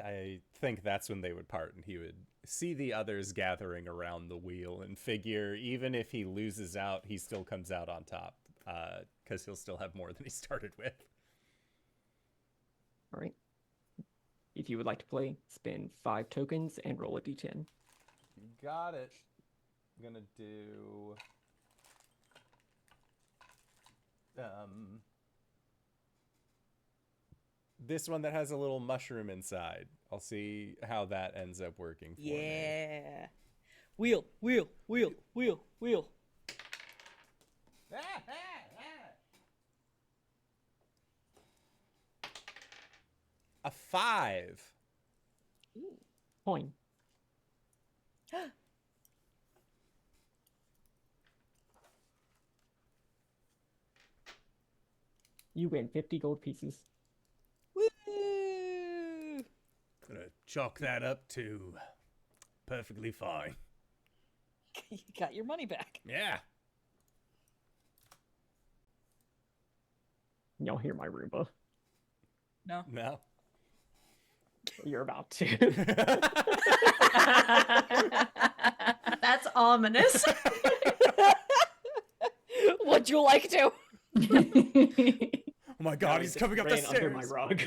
I think that's when they would part, and he would see the others gathering around the wheel and figure even if he loses out, he still comes out on top, because he'll still have more than he started with. All right. If you would like to play, spend 5 tokens and roll a d10. Got it. I'm gonna do this one that has a little mushroom inside. I'll see how that ends up working for me. Yeah. Wheel. A 5. Coin. You win 50 gold pieces. Woo! Gonna chalk that up to perfectly fine. You got your money back. Yeah. Y'all hear my Roomba? No. No. You're about to. That's ominous. Would you like to? Oh my god, No, he's it coming up the ran under my stairs. rug.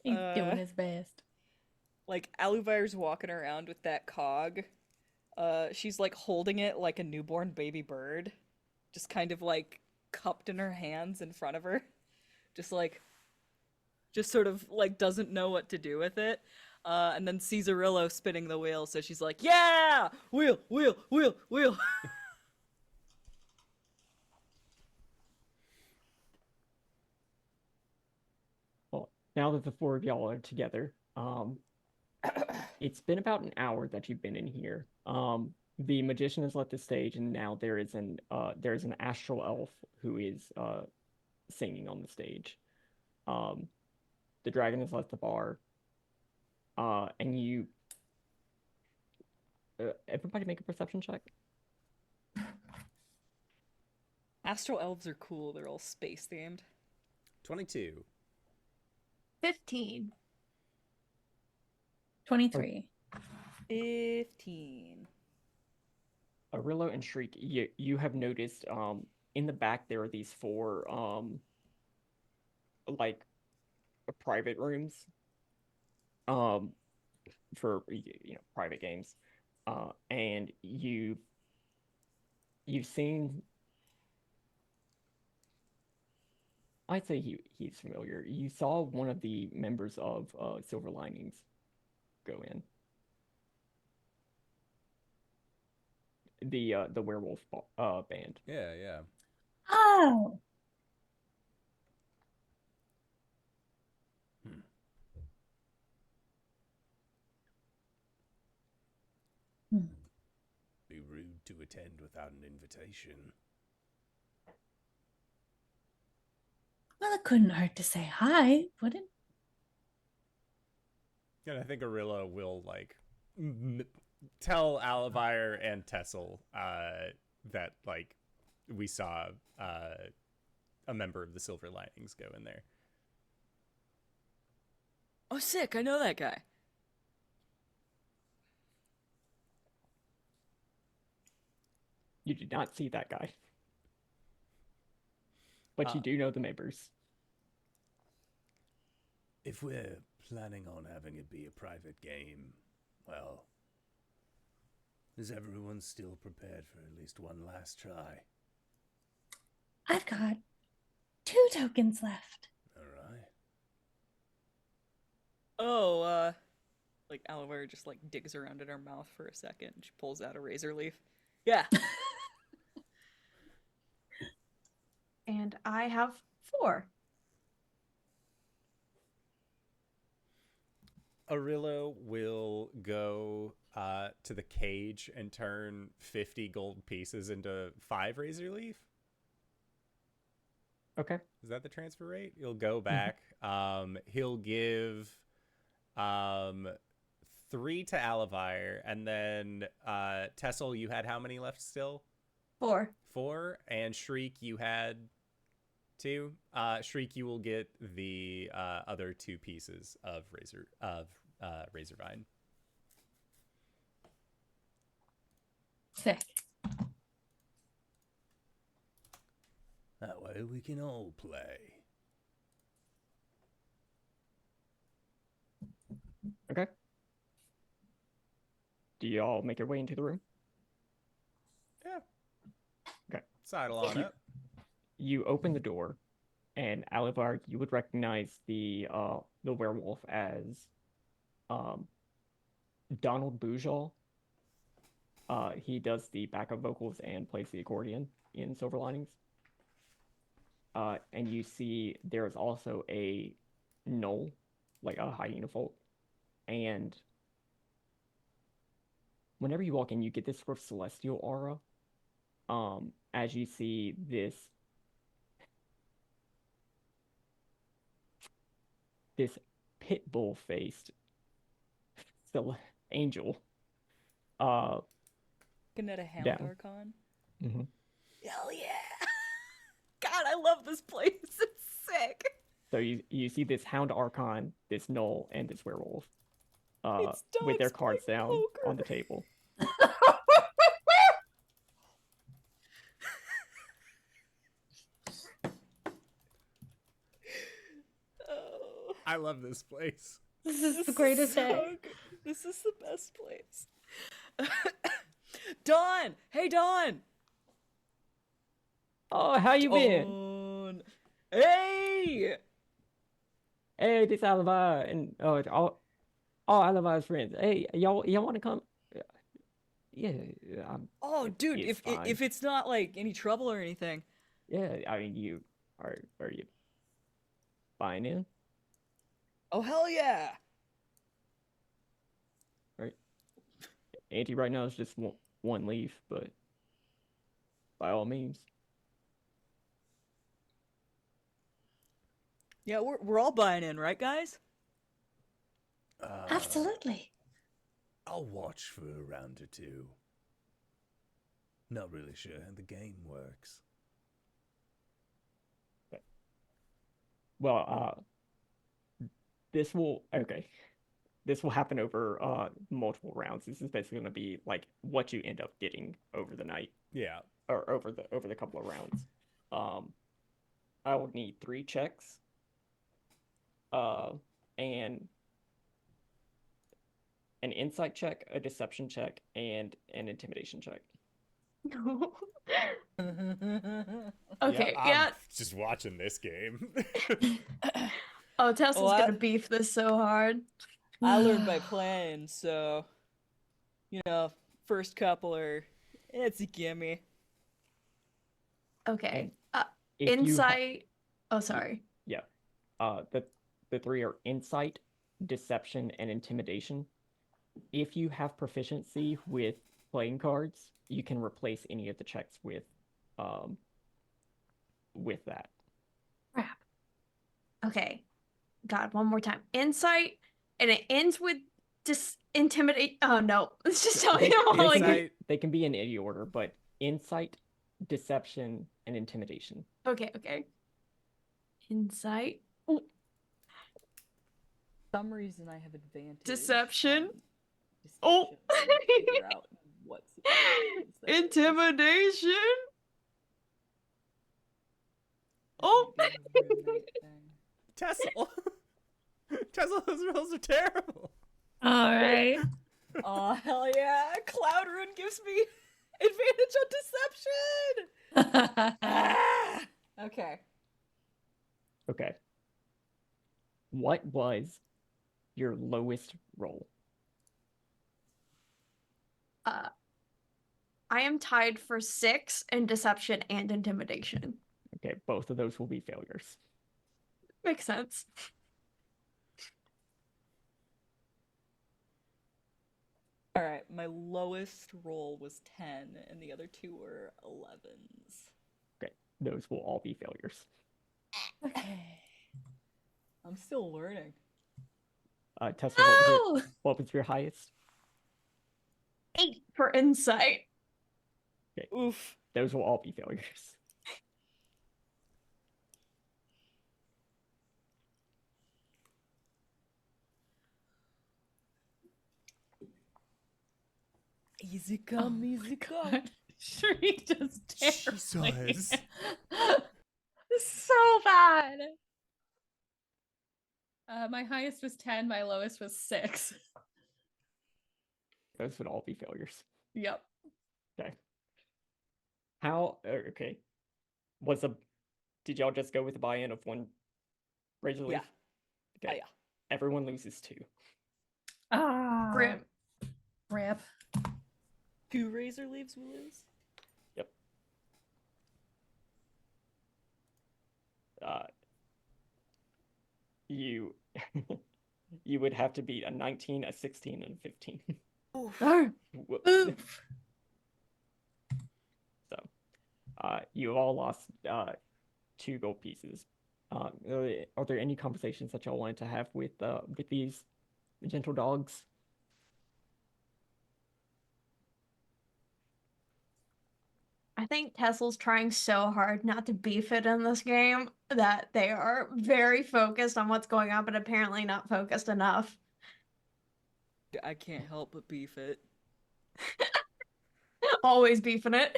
He's doing his best. Like, Aluvire's walking around with that cog. She's like holding it like a newborn baby bird. Just kind of like cupped in her hands in front of her. Just sort of like doesn't know what to do with it. And then sees Orillo spinning the wheel, so she's like, yeah! Wheel! Well, now that the 4 of y'all are together, it's been about an hour that you've been in here. The magician has left the stage, and now there is an astral elf who is singing on the stage. The dragon has left the bar. And you everybody make a perception check. Astral elves are cool. They're all space themed. 22. 15. 23. 15. Orillo and Shriek, you have noticed in the back there are these 4 like private rooms for private games. And you've seen, I'd say he's familiar. You saw one of the members of Silver Linings go in. The werewolf band. Yeah, yeah. Oh. Be rude to attend without an invitation. Well, it couldn't hurt to say hi, would it? And I think Orillo will like tell Aluvire and Tessell that like we saw a member of the Silver Linings go in there. Oh, sick! I know that guy. You did not see that guy. But you do know the members. If we're planning on having it be a private game, well, is everyone still prepared for at least one last try? I've got 2 tokens left. All right. Oh, like Aluvire just like digs around in her mouth for a second. She pulls out a razor leaf. Yeah. And I have 4. Orillo will go to the cage and turn 50 gold pieces into 5 razor leaf. Okay. Is that the transfer rate? He'll go back. He'll give 3 to Aluvire, and then Tessell, you had how many left still? 4. 4, and Shriek, you had 2. Shriek, you will get the other 2 pieces of Razorvine. Sick. That way we can all play. Okay. Do y'all make your way into the room? Yeah. Okay. Sidle on up. You open the door, and Aluvire, you would recognize the werewolf as Donald Boujal. He does the backup vocals and plays the accordion in Silver Linings. And you see there is also a gnoll, like a hyena folk. And whenever you walk in, you get this sort of celestial aura. As you see this pit bull faced angel. Ganetta Hound Yeah. Archon. Mm-hmm. Hell yeah! God, I love this place. It's sick. So you see this Hound Archon, this Gnoll, and this werewolf It's with their dogs cards playing down poker. on the table. Oh, I love this place. This is this the is greatest so day. good. This is the best place. Dawn! Hey, Dawn! Oh, how you been? Dawn! Hey! Hey, this Aluvire, and it's all Aluvire's friends. Hey, y'all want to come? Yeah, Oh, dude, it's fine. if it's not like any trouble or anything. Yeah. I mean, you are you buying in? Oh, hell yeah! Right. Ante right now is just one leaf, but by all means. Yeah, we're all buying in, right, guys? Absolutely. I'll watch for a round or two. Not really sure how the game works. Well, this will happen over multiple rounds. This is basically going to be like what you end up getting over the night Yeah. or over the couple of rounds. I will need 3 checks. And an insight check, a deception check, and an intimidation check. Okay, I'm yeah. just watching this game. Oh, Tessell's Well, gonna beef this so hard. I learned by playing, so first couple are it's a gimme. Okay. If Insight. Oh, sorry. yeah, the 3 are insight, deception, and intimidation. If you have proficiency with playing cards, you can replace any of the checks with that. Crap. Okay. God, one more time. Insight, and it ends with intimidate. Oh no, let's just tell They, you all they, can again. be, they can be in any order, but insight, deception, and intimidation. Okay. Insight. Ooh, For some reason I have advantage. Deception. on Oh. deception. Figure out what's Intimidation. Oh. Oh. Tessell. Tessell, those rolls are terrible. All right. Oh hell yeah! Cloud Rune gives me advantage on deception. Ah! Okay. Okay. What was your lowest roll? I am tied for 6 in deception and intimidation. Okay, both of those will be failures. Makes sense. All right, my lowest roll was 10, and the other 2 were 11s. Okay, those will all be failures. I'm still learning. Tessa, what was your highest? 8 for insight. Okay, Oof. those will all be failures. Easy come, easy go. Shriek just terribly. Jesus. So bad. My highest was 10, my lowest was 6. Those would all be failures. Yep. Okay. Okay. Did y'all just go with the buy-in of 1 razor leaf? Yeah. Okay. Yeah. Everyone loses 2. Ah. Grim. Rip. 2 razor leaves we lose? Yep. You you would have to beat a 19, a 16, and a 15. Oof. Whoops. Oof. So, you all lost 2 gold pieces. Are there any conversations that y'all wanted to have with these gentle dogs? I think Tessell's trying so hard not to beef it in this game that they are very focused on what's going on, but apparently not focused enough. I can't help but beef it. Always beefing it.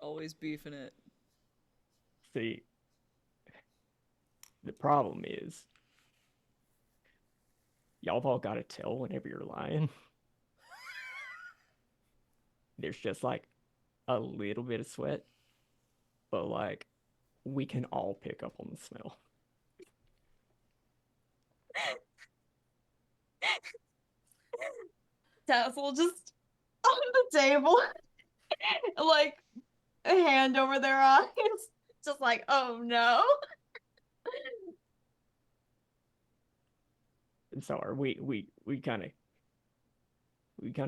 Always beefing it. See, the problem is, y'all have all got to tell whenever you're lying. There's just like a little bit of sweat, but like we can all pick up on the smell. Tessell just on the table, like a hand over their eyes, just like, oh no. And so we kind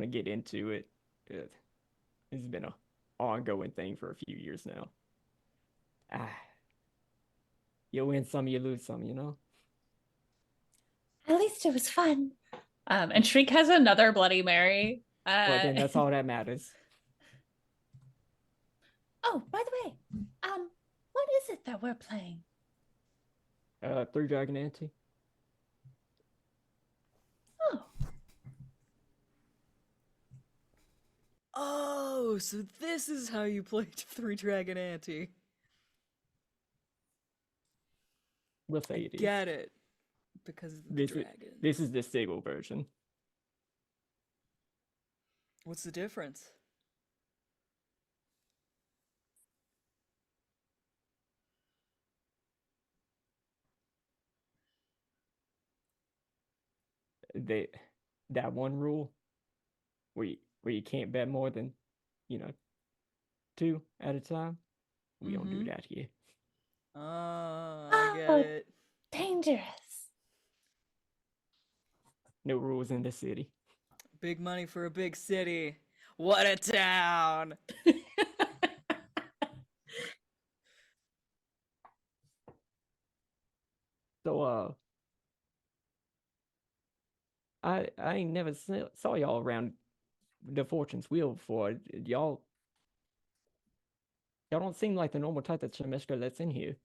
of get into it. It's been a ongoing thing for a few years now. You win some, you lose some, you know? least it was fun. And Shriek has another Bloody Mary. Well, then that's all that matters. Oh, by the way, what is it that we're playing? 3 Dragon Ante. Oh, Oh, so this is how you played 3 Dragon Ante. We'll say it is. Get it. Because of the dragon. This is the Sigil version. What's the difference? That one rule where you can't bet more than 2 at a time. We don't do that here. Oh, I get it. dangerous. No rules in the city. Big money for a big city. What a town. So I ain't never saw y'all around the Fortune's Wheel before. Y'all don't seem like the normal type of Chemishka that's in here.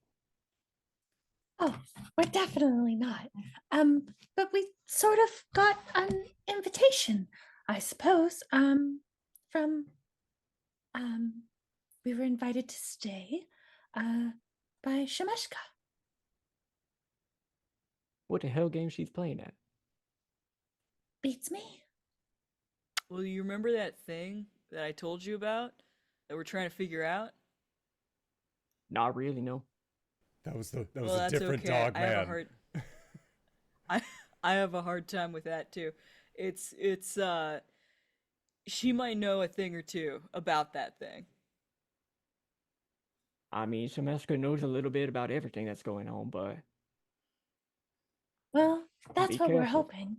Oh, we're definitely not. But we sort of got an invitation, I suppose. From we were invited to stay, by Shemeshka. What the hell game she's playing at? Beats me. Well, you remember that thing that I told you about that we're trying to figure out? Not really, no. That was a That's different okay. dog, I man. have a hard I have a hard time with that too. It's she might know a thing or two about that thing. I mean, Shemeshka knows a little bit about everything that's going on, but Well, that's Be what we're careful. hoping.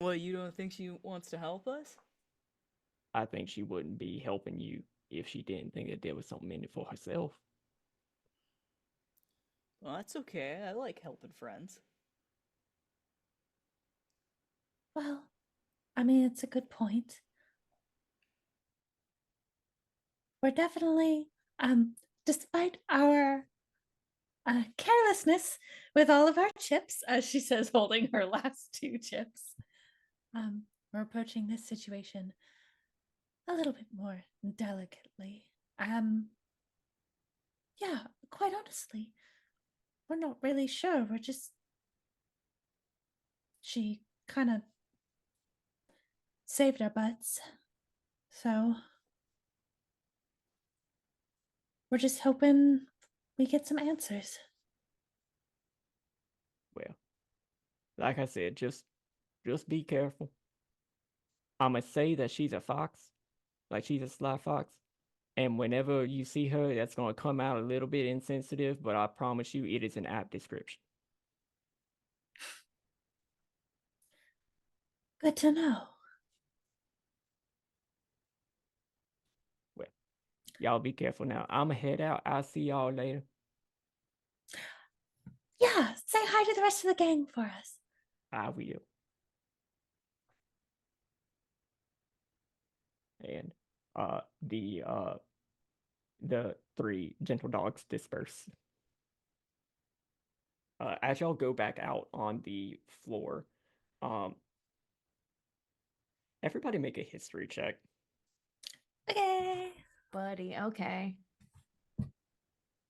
Well, you don't think she wants to help us? I think she wouldn't be helping you if she didn't think that there was something in it for herself. Well, that's okay. I like helping friends. Well, I mean, it's a good point. We're definitely, despite our carelessness with all of our chips, as she says, holding her last 2 chips, we're approaching this situation a little bit more delicately. Yeah, quite honestly, we're not really sure. She kind of saved our butts. So we're just hoping we get some answers. Well, like I said, just be careful. I'ma say that she's a fox, like she's a sly fox, and whenever you see her, that's gonna come out a little bit insensitive, but I promise you, it is an apt description. Good to know. Well, y'all be careful now. I'ma head out. I'll see y'all later. Yeah, say hi to the rest of the gang for us. I will. And the 3 gentle dogs disperse. As y'all go back out on the floor, everybody make a history check. Okay. Buddy, okay.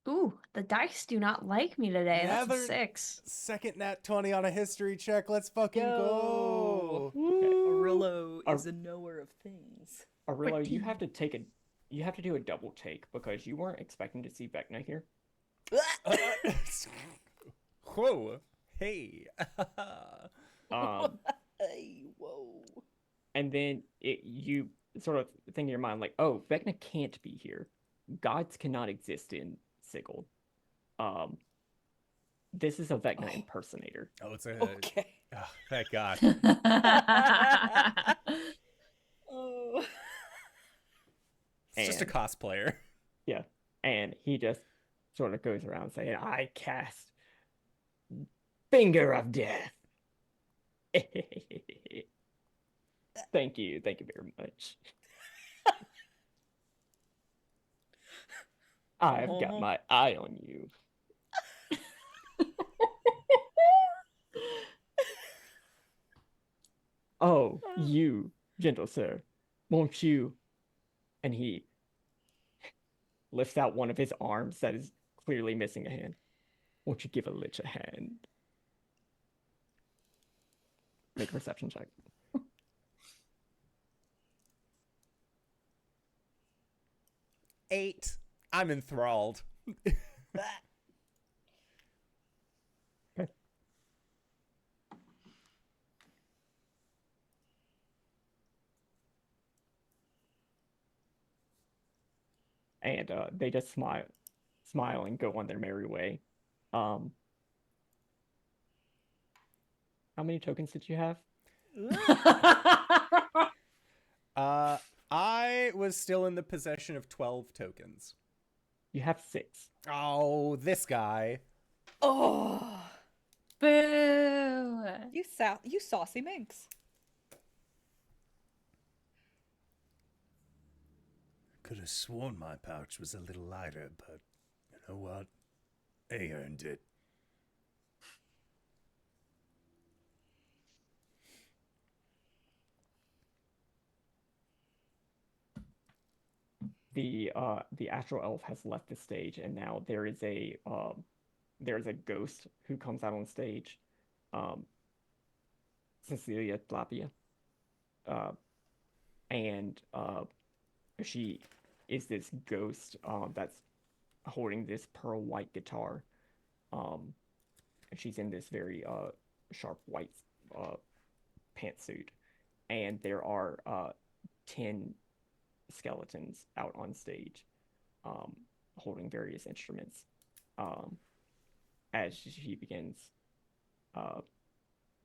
Ooh, the dice do not like me today. That's a Another 6. Second nat 20 on a history check. Let's fucking go. Orillo is a knower of things. Orillo, you have to do a double take because you weren't expecting to see Vecna here. Whoa. Hey. Hey, whoa. And then you sort of think in your mind like, oh, Vecna can't be here. Gods cannot exist in Sigil. This is a Vecna impersonator. Oh, it's a... Okay. Oh, thank God. Oh. It's just a cosplayer. Yeah. And he just sort of goes around saying, I cast Finger of Death. Thank you very much. I've got my eye on you. Oh, you, gentle sir, won't you? And he lifts out one of his arms that is clearly missing a hand. Won't you give a lich a hand? Make a perception check. 8. I'm enthralled. Okay. And they just smile and go on their merry way. How many tokens did you have? I was still in the possession of 12 tokens. You have 6. Oh, this guy. Oh, Boo! you saucy minx. Could have sworn my pouch was a little lighter, but you know what? They earned it. The astral elf has left the stage, and now there's a ghost who comes out on stage. Cecilia Tlapia. And she is this ghost that's holding this pearl white guitar. She's in this very sharp white pantsuit, and there are 10 skeletons out on stage, holding various instruments. As she begins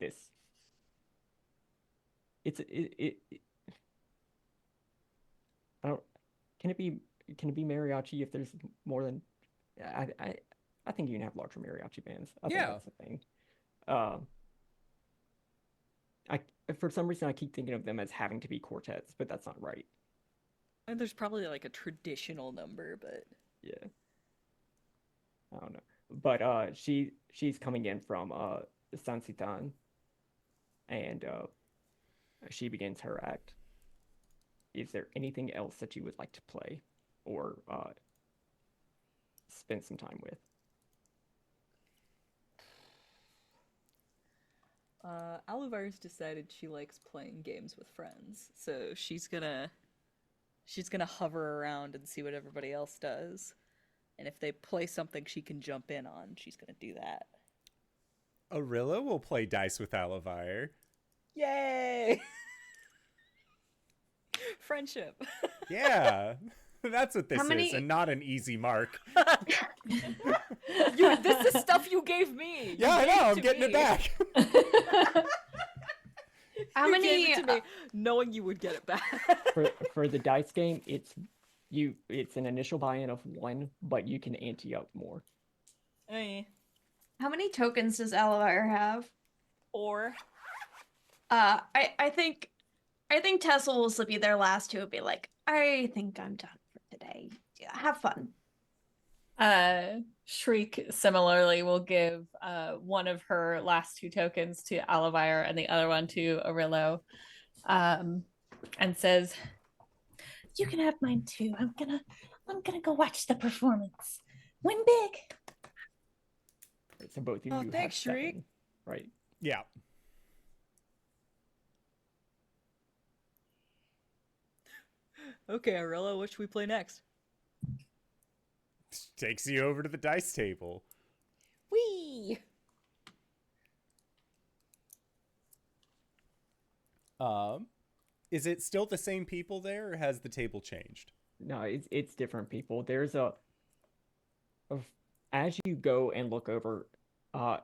this, I don't. Can it be mariachi if there's more than? I think you can have larger mariachi bands. I think that's the thing. For some reason I keep thinking of them as having to be quartets, but that's not right. And there's probably like a traditional number, but yeah, I don't know. But she's coming in from San Citan, and she begins her act. Is there anything else that you would like to play or spend some time with? Aluvire's decided she likes playing games with friends, so she's gonna hover around and see what everybody else does. And if they play something she can jump in on, she's gonna do that. Orillo will play dice with Aluvire. Yay! Friendship. Yeah, that's what this How many- is, and not an easy mark. This is stuff you gave me. Yeah, I know. I'm getting it back. How You many? gave it to me, knowing you would get it back. For the dice game, it's an initial buy-in of 1, but you can ante up more. How many tokens does Aluvire have? Or I think Tessell will be their last two and be like, I think I'm done for today. Yeah, have fun. Shriek similarly will give one of her last 2 tokens to Aluvire and the other one to Orillo, and says, "You can have mine too. I'm gonna go watch the performance. Win big." Right, so both of Oh, you thanks, have Shriek. 7, right? Yeah. okay, Orillo, what should we play next? Takes you over to the dice table. Whee! Is it still the same people there, or has the table changed? No, it's different people. There's as you go and look over, it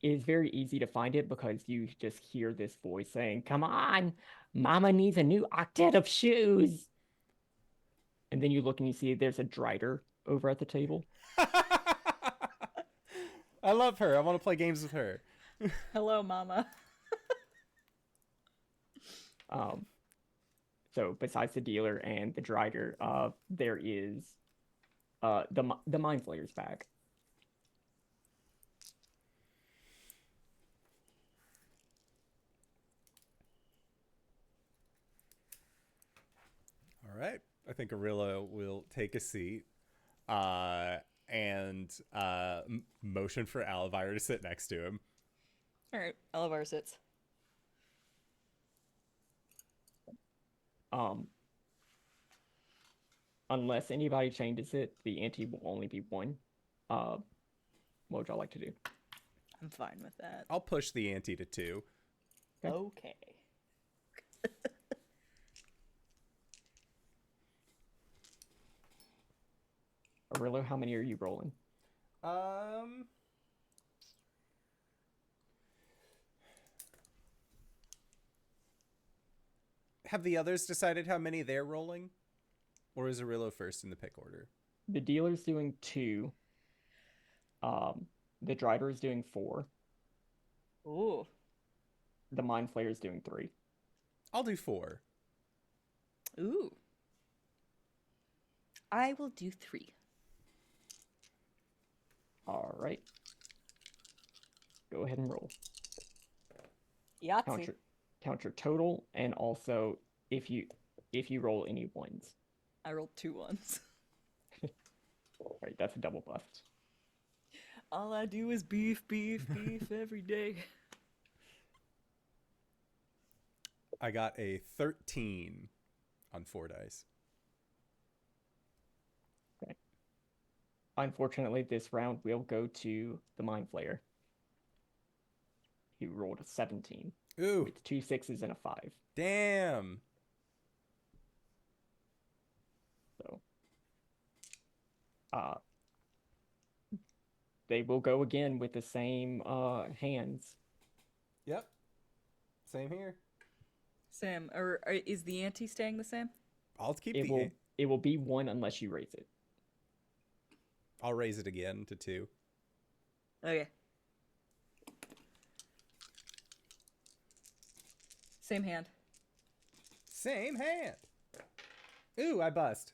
is very easy to find it because you just hear this voice saying, "Come on, Mama needs a new octet of shoes." And then you look and you see there's a Drider over at the table. I love her. I want to play games with her. Hello, Mama. So besides the dealer and the drider, there is the mind flayer's bag. All right. I think Orillo will take a seat and motion for Aluvire to sit next to him. All right, Aluvire sits. Unless anybody changes it, the ante will only be 1. What would y'all like to do? I'm fine with that. I'll push the ante to 2. Okay. Orillo, how many are you rolling? Have the others decided how many they're rolling? Or is Orillo first in the pick order? The dealer's doing 2. The drider is doing 4. Ooh. The mind flayer is doing 3. I'll do 4. Ooh. I will do 3. All right. Go ahead and roll. Yahtzee. Count your total, and also if you roll any 1s. I rolled 2 ones. All right, that's a double bust. All I do is beef, beef, beef every day. I got a 13 on 4 dice. Okay. Unfortunately, this round will go to the mind flayer. He rolled a 17. Ooh. With 2 6s and a 5. Damn. So, they will go again with the same hands. Yep. Same here. Sam, is the ante staying the same? I'll keep It will be 1 unless you raise it. I'll raise it again to 2. Okay. Same hand. Same hand. Ooh, I bust.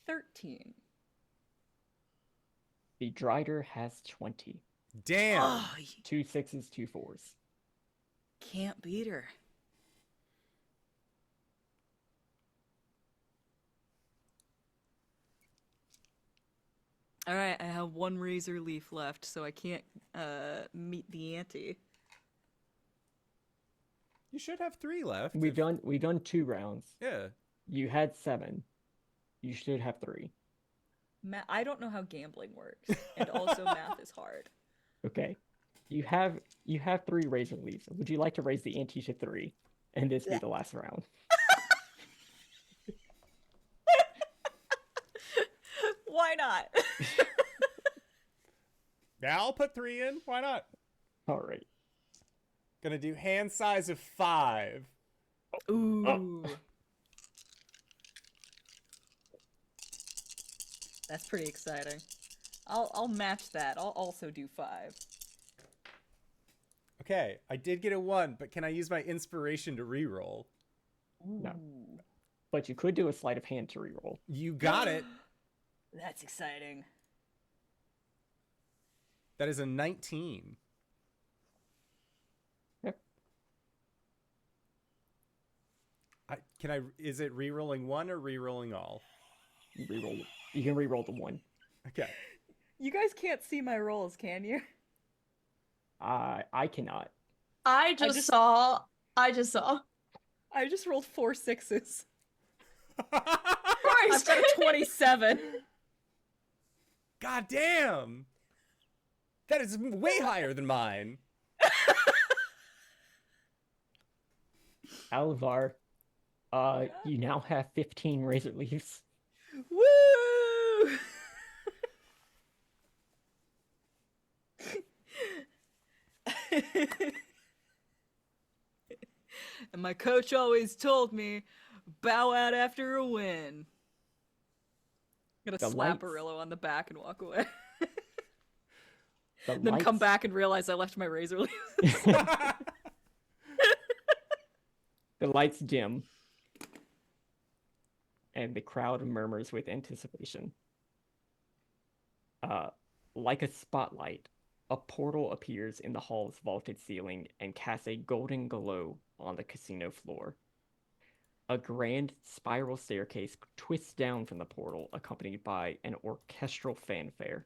13. The drider has 20. Damn. Oh, 2 6s, 2 4s. can't beat her. All right, I have 1 razor leaf left, so I can't meet the ante. You should have 3 left. We've done 2 rounds. Yeah. You had 7. You should have 3. I don't know how gambling works, and also math is hard. Okay. You have 3 razor leaves. Would you like to raise the ante to 3 and this be the last round? Why not? Yeah, I'll put 3 in. Why not? All right. Gonna do hand size of 5. Ooh. Oh. That's pretty exciting. I'll match that. I'll also do 5. Okay, I did get a 1, but can I use my inspiration to reroll? No. But you could do a sleight of hand to reroll. You got it. That's exciting. That is a 19. Yep. Is it rerolling 1 or rerolling all? You reroll. You can reroll the 1. Okay. You guys can't see my rolls, can you? I cannot. I just saw. I just rolled 4 6s. I've Christ. got a 27. God damn! That is way higher than mine. Aluvire, you now have 15 razor leaves. Woo! And my coach always told me, bow out after a win. I'm gonna The slap lights- Orillo on the back and walk away. The Then come lights- back and realize I left my razor leaves. The lights dim, and the crowd murmurs with anticipation. Like a spotlight, a portal appears in the hall's vaulted ceiling and casts a golden glow on the casino floor. A grand spiral staircase twists down from the portal, accompanied by an orchestral fanfare.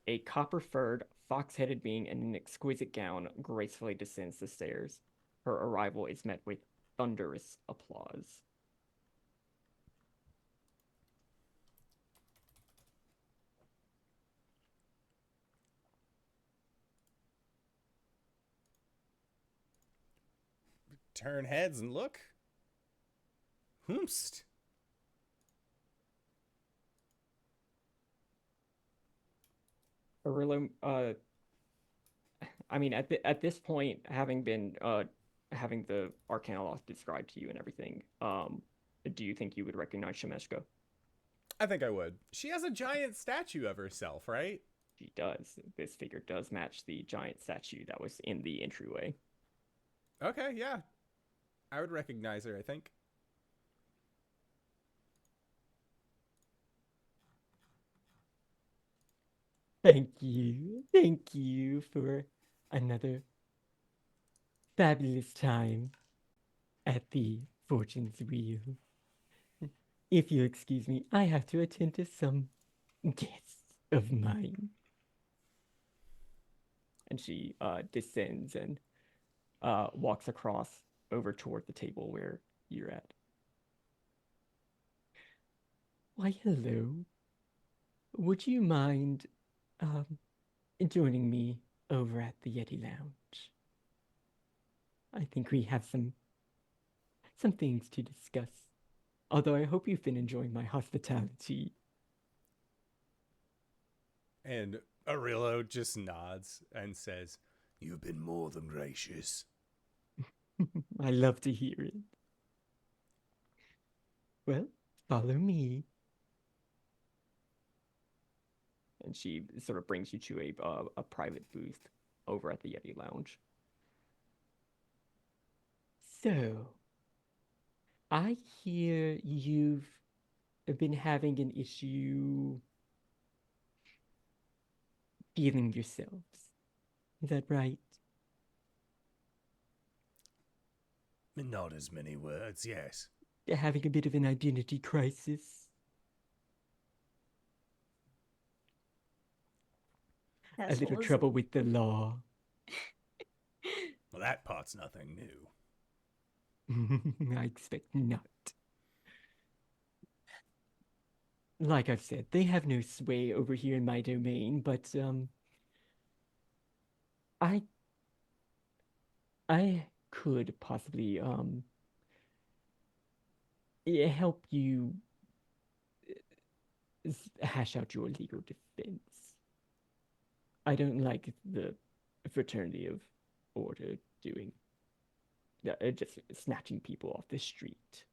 A copper-furred, fox-headed being in an exquisite gown gracefully descends the stairs. Her arrival is met with thunderous applause. Turn heads and look. Whomst. Orillo, I mean, at this point, having been having the Arcana Lost described to you and everything, do you think you would recognize Shemeshka? I think I would. She has a giant statue of herself, right? She does. This figure does match the giant statue that was in the entryway. Okay, yeah. I would recognize her, I think. Thank you for another fabulous time at the Fortune's Wheel. If you'll excuse me, I have to attend to some guests of mine. And she descends and walks across over toward the table where you're at. Why, hello. Would you mind joining me over at the Yeti Lounge? I think we have some things to discuss. Although I hope you've been enjoying my hospitality. And Orillo just nods and says, You've been more than gracious. I love to hear it. Well, follow me. And she sort of brings you to a private booth over at the Yeti Lounge. So, I hear you've been having an issue feeling yourselves. Is that right? Not as many words, yes. Having a bit of an identity crisis. A little trouble with the law. Well, that part's nothing new. I expect not. Like I've said, they have no sway over here in my domain, but I could possibly help you hash out your legal defense. I don't like the fraternity of order doing just snatching people off the street.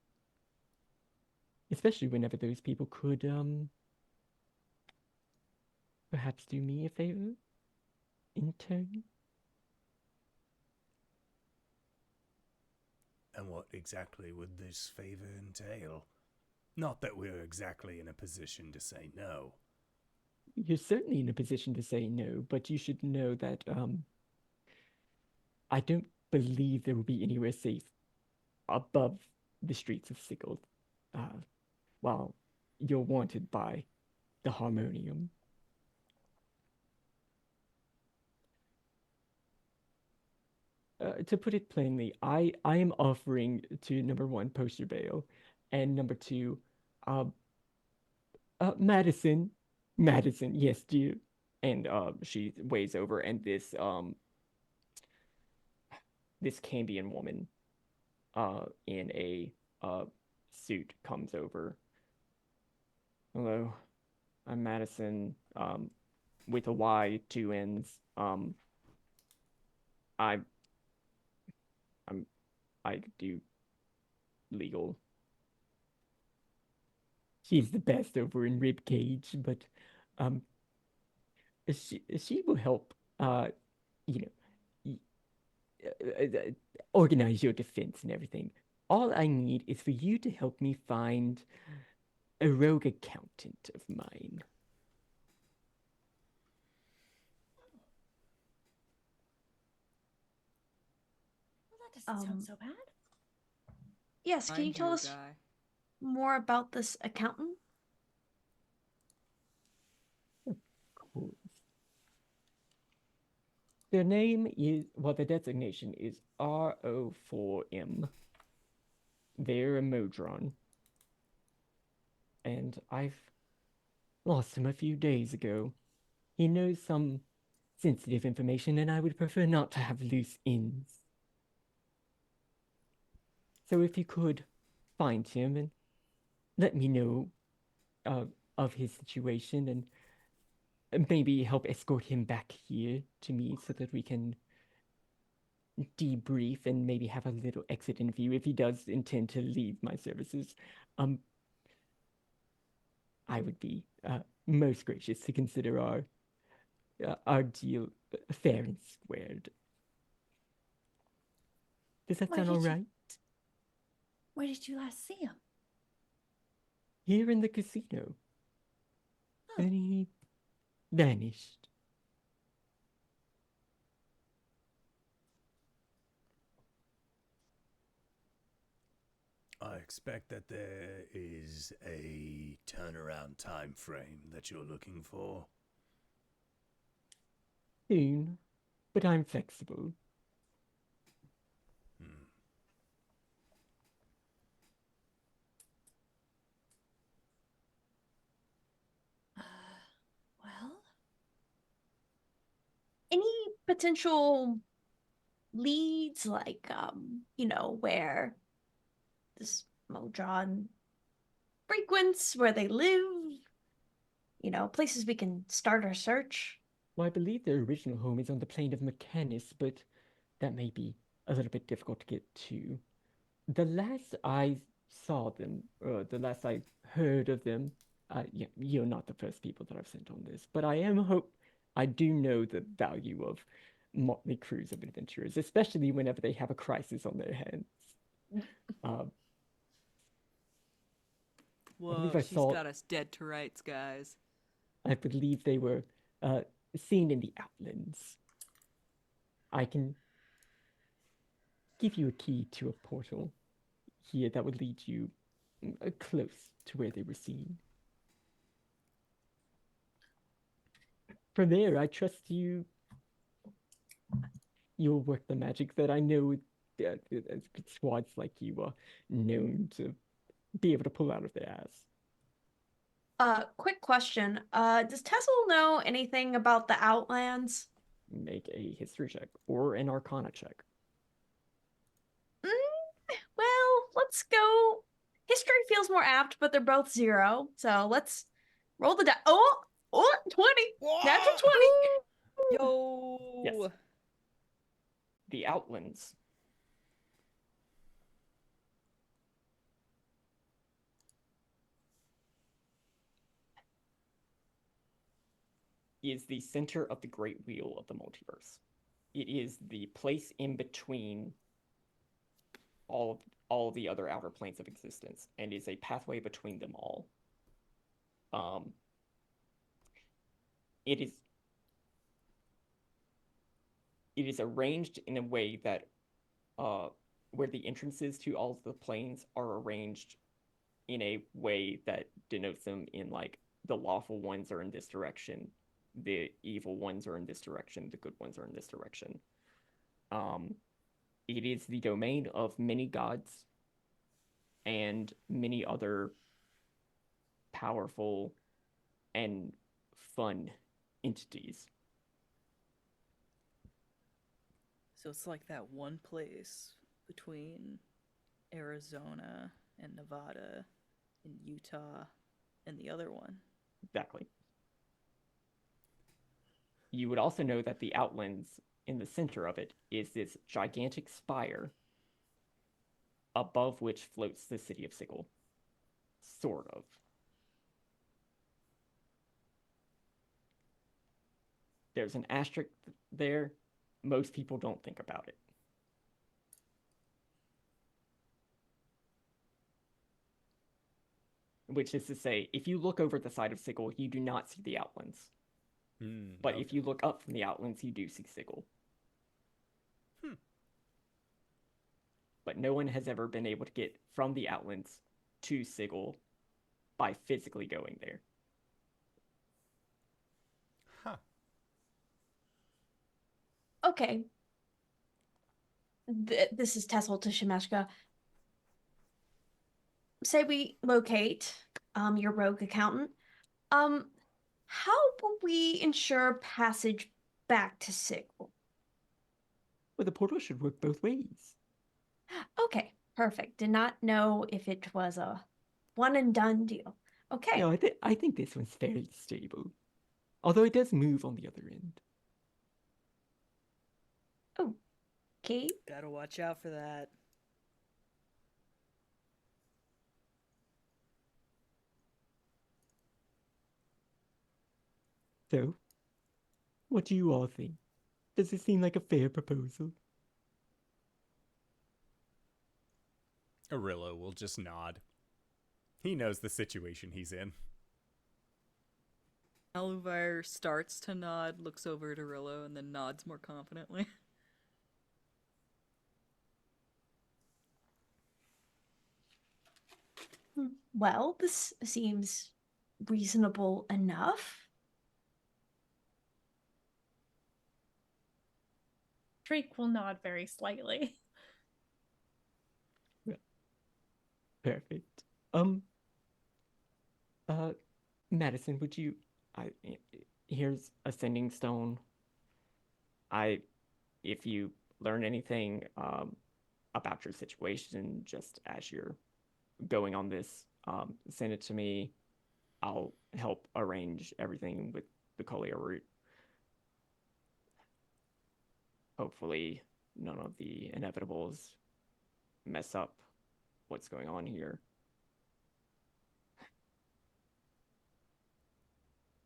Especially whenever those people could perhaps do me a favor in turn. And what exactly would this favor entail? Not that we're exactly in a position to say no. You're certainly in a position to say no, but you should know that I don't believe there will be anywhere safe above the streets of Sigil while you're wanted by the Harmonium. To put it plainly, I am offering to, number one, post your bail, and number two, Madison, yes, dear. And she waves over, and this Cambion woman in a suit comes over. Hello, I'm Madison, with a Y, two N's. I do legal. She's the best over in Ribcage, but um, she will help. You know, organize your defense and everything. All I need is for you to help me find a rogue accountant of mine. Well, that doesn't sound so bad. Yes, can you Find tell your us guy. more about this accountant? Cool. Their name is, well, the designation is RO4M. They're a Modron. And I've lost him a few days ago. He knows some sensitive information, and I would prefer not to have loose ends. So if you could find him and let me know of his situation and maybe help escort him back here to me so that we can debrief and maybe have a little exit interview if he does intend to leave my services. I would be most gracious to consider our deal fair and squared. Does that sound all right? Where did you last see him? Here in the casino. Oh. Then he vanished. I expect that there is a turnaround time frame that you're looking for. Soon, but I'm flexible. Well, Any potential leads, like where this Modron frequents, where they live, places we can start our search? Well, I believe their original home is on the plane of Mechanus, but that may be a little bit difficult to get to. The last I saw them, or the last I heard of them, you're not the first people that I've sent on this, but I do know the value of motley crews of adventurers, especially whenever they have a crisis on their hands. Whoa, she's got us dead to rights, guys. I believe they were seen in the Outlands. I can give you a key to a portal here that would lead you close to where they were seen. From there, I trust you'll work the magic that I know squads like you are known to be able to pull out of their ass. Quick question. Does Tessell know anything about the Outlands? Make a history check or an arcana check. Well, let's go. History feels more apt, but they're both 0. So let's roll the die. Oh, 20. Natural 20. Yo. Yes. The Outlands. Is the center of the Great Wheel of the multiverse. It is the place in between all the other outer planes of existence, and is a pathway between them all. It is arranged in a way that where the entrances to all of the planes are arranged in a way that denotes them in, like, the lawful ones are in this direction, the evil ones are in this direction, the good ones are in this direction. It is the domain of many gods and many other powerful and fun entities. So it's like that one place between Arizona and Nevada and Utah and the other one. Exactly. You would also know that the Outlands, in the center of it, is this gigantic spire above which floats the city of Sigil. Sort of. There's an asterisk there. Most people don't think about it. Which is to say, if you look over the side of Sigil, you do not see the outlands. But if you look up from the outlands, you do see Sigil. But no one has ever been able to get from the outlands to Sigil by physically going there. Huh. Okay. This is Tessell to Shemeshka. Say we locate your rogue accountant. How will we ensure passage back to Sigil? Well, the portal should work both ways. Okay, perfect. Did not know if it was a one and done deal. Okay. No, I think this one's fairly stable. Although it does move on the other end. Okay. Gotta watch out for that. So, what do you all think? Does it seem like a fair proposal? Orillo will just nod. He knows the situation he's in. Aluvire starts to nod, looks over at Orillo, and then nods more confidently. Well, this seems reasonable enough. Shriek will nod very slightly. Perfect. Madison, would you... here's a sending stone. If you learn anything, about your situation, just as you're going on this, send it to me. I'll help arrange everything with the Collier route. Hopefully, none of the inevitables mess up what's going on here.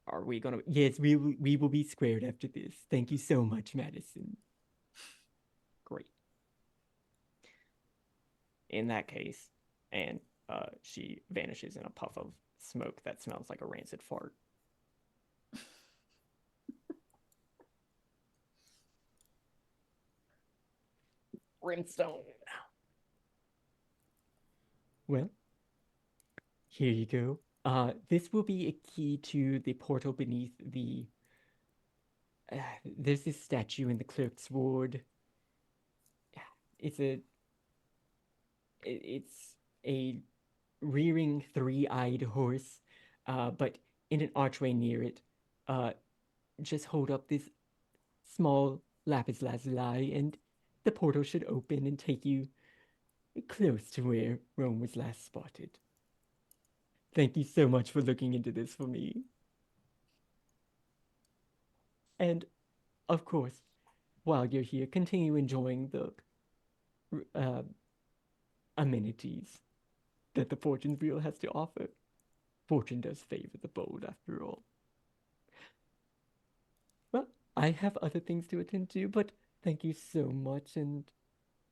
Are we gonna... Yes, we will be squared after this. Thank you so much, Madison. Great. In that case, and she vanishes in a puff of smoke that smells like a rancid fart. Brimstone. Well, here you go. This will be a key to the portal beneath the... there's this statue in the clerk's ward. It's a rearing three-eyed horse, but in an archway near it, just hold up this small lapis lazuli, and the portal should open and take you close to where Rome was last spotted. Thank you so much for looking into this for me. And, of course, while you're here, continue enjoying the amenities that the fortune wheel has to offer. Fortune does favor the bold, after all. Well, I have other things to attend to, but thank you so much, and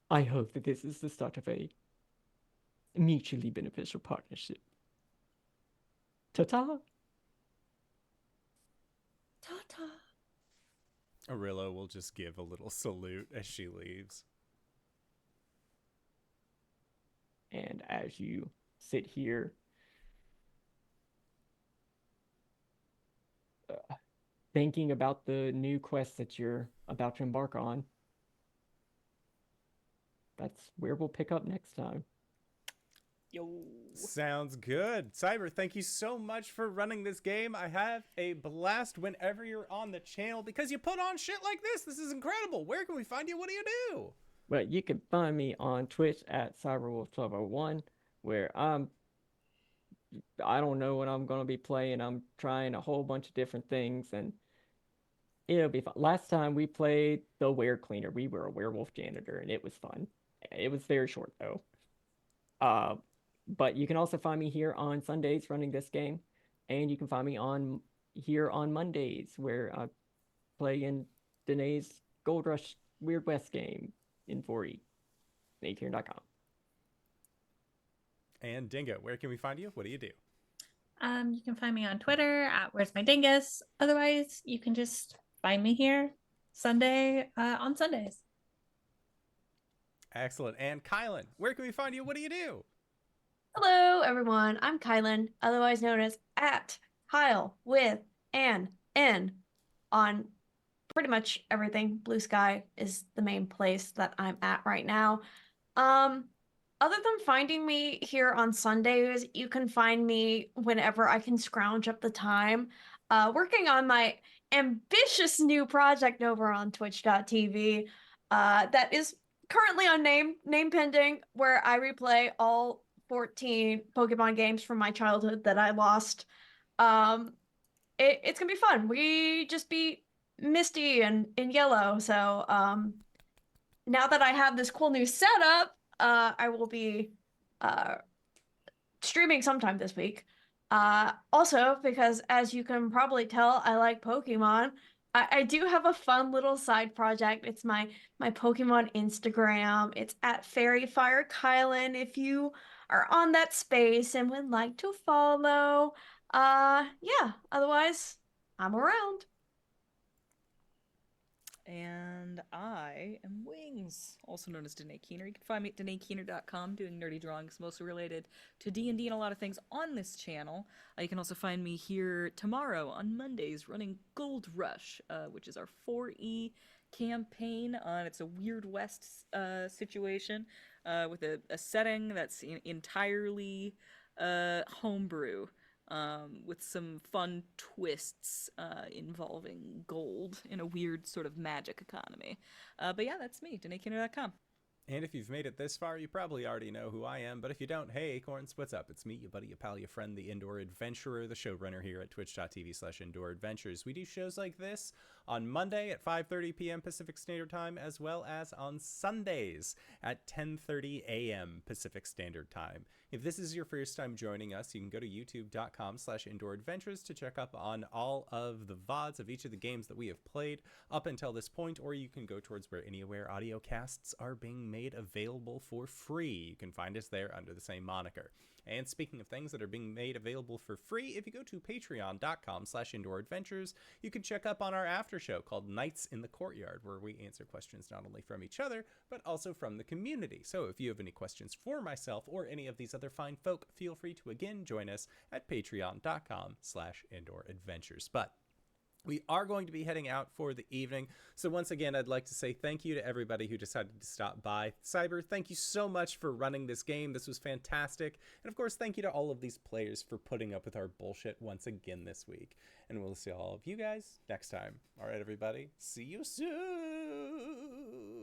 I hope that this is the start of a mutually beneficial partnership. Ta-ta! Ta-ta. Orillo will just give a little salute as she leaves. And as you sit here, thinking about the new quest that you're about to embark on, that's where we'll pick up next time. Yo. Sounds good. Cyber, thank you so much for running this game. I have a blast whenever you're on the channel because you put on shit like this. This is incredible. Where can we find you? What do you do? Well, you can find me on Twitch at CyberWolf1201, where I don't know what I'm going to be playing. I'm trying a whole bunch of different things, and it'll be fun. Last time we played the Were Cleaner, we were a werewolf janitor, and it was fun. It was very short, though. But you can also find me here on Sundays running this game, and you can find me on here on Mondays where I play in Danae's Gold Rush Weird West game in 4E. Nathan.com. And Dingo, where can we find you? What do you do? You can find me on Twitter at WheresMyDingus. Otherwise, you can just find me here on Sundays. Excellent. And Kylan, where can we find you? What do you do? Hello, everyone. I'm Kylan, otherwise known as at KyleWithAnN on pretty much everything. Blue Sky is the main place that I'm at right now. Other than finding me here on Sundays, you can find me whenever I can scrounge up the time, working on my ambitious new project over on twitch.tv that is currently on name pending, where I replay all 14 Pokemon games from my childhood that I lost. It's gonna be fun. We just beat Misty and in yellow, so now that I have this cool new setup, I will be streaming sometime this week. Also, because as you can probably tell, I like Pokemon. I do have a fun little side project. It's my Pokemon Instagram. It's at FairyFireKylan if you are on that space and would like to follow. Yeah, otherwise, I'm around. And I am Wings, also known as Danae Keener. You can find me at DanaeKeener.com doing nerdy drawings, mostly related to D&D and a lot of things on this channel. You can also find me here tomorrow on Mondays running Gold Rush, which is our 4E campaign. It's a Weird West situation with a setting that's entirely homebrew. With some fun twists involving gold in a weird sort of magic economy. But yeah, that's me, DanaeKeener.com. And if you've made it this far, you probably already know who I am. But if you don't, hey, Acorns, what's up? It's me, your buddy, your pal, your friend, the Indoor Adventurer, the showrunner here at twitch.tv/Indoor Adventures. We do shows like this on Monday at 5:30 p.m. Pacific Standard Time, as well as on Sundays at 10:30 a.m. Pacific Standard Time. If this is your first time joining us, you can go to youtube.com/Indoor Adventures to check up on all of the VODs of each of the games that we have played up until this point, or you can go towards where Anywhere audio casts are being made available for free. You can find us there under the same moniker. And speaking of things that are being made available for free, if you go to patreon.com/Indoor Adventures, you can check up on our after show called Nights in the Courtyard, where we answer questions not only from each other, but also from the community. So if you have any questions for myself or any of these other fine folk, feel free to again join us at patreon.com/Indoor Adventures. But we are going to be heading out for the evening. So once again, I'd like to say thank you to everybody who decided to stop by. Cyber, thank you so much for running this game. This was fantastic. And of course, thank you to all of these players for putting up with our bullshit once again this week. And we'll see all of you guys next time. All right, everybody. See you soon.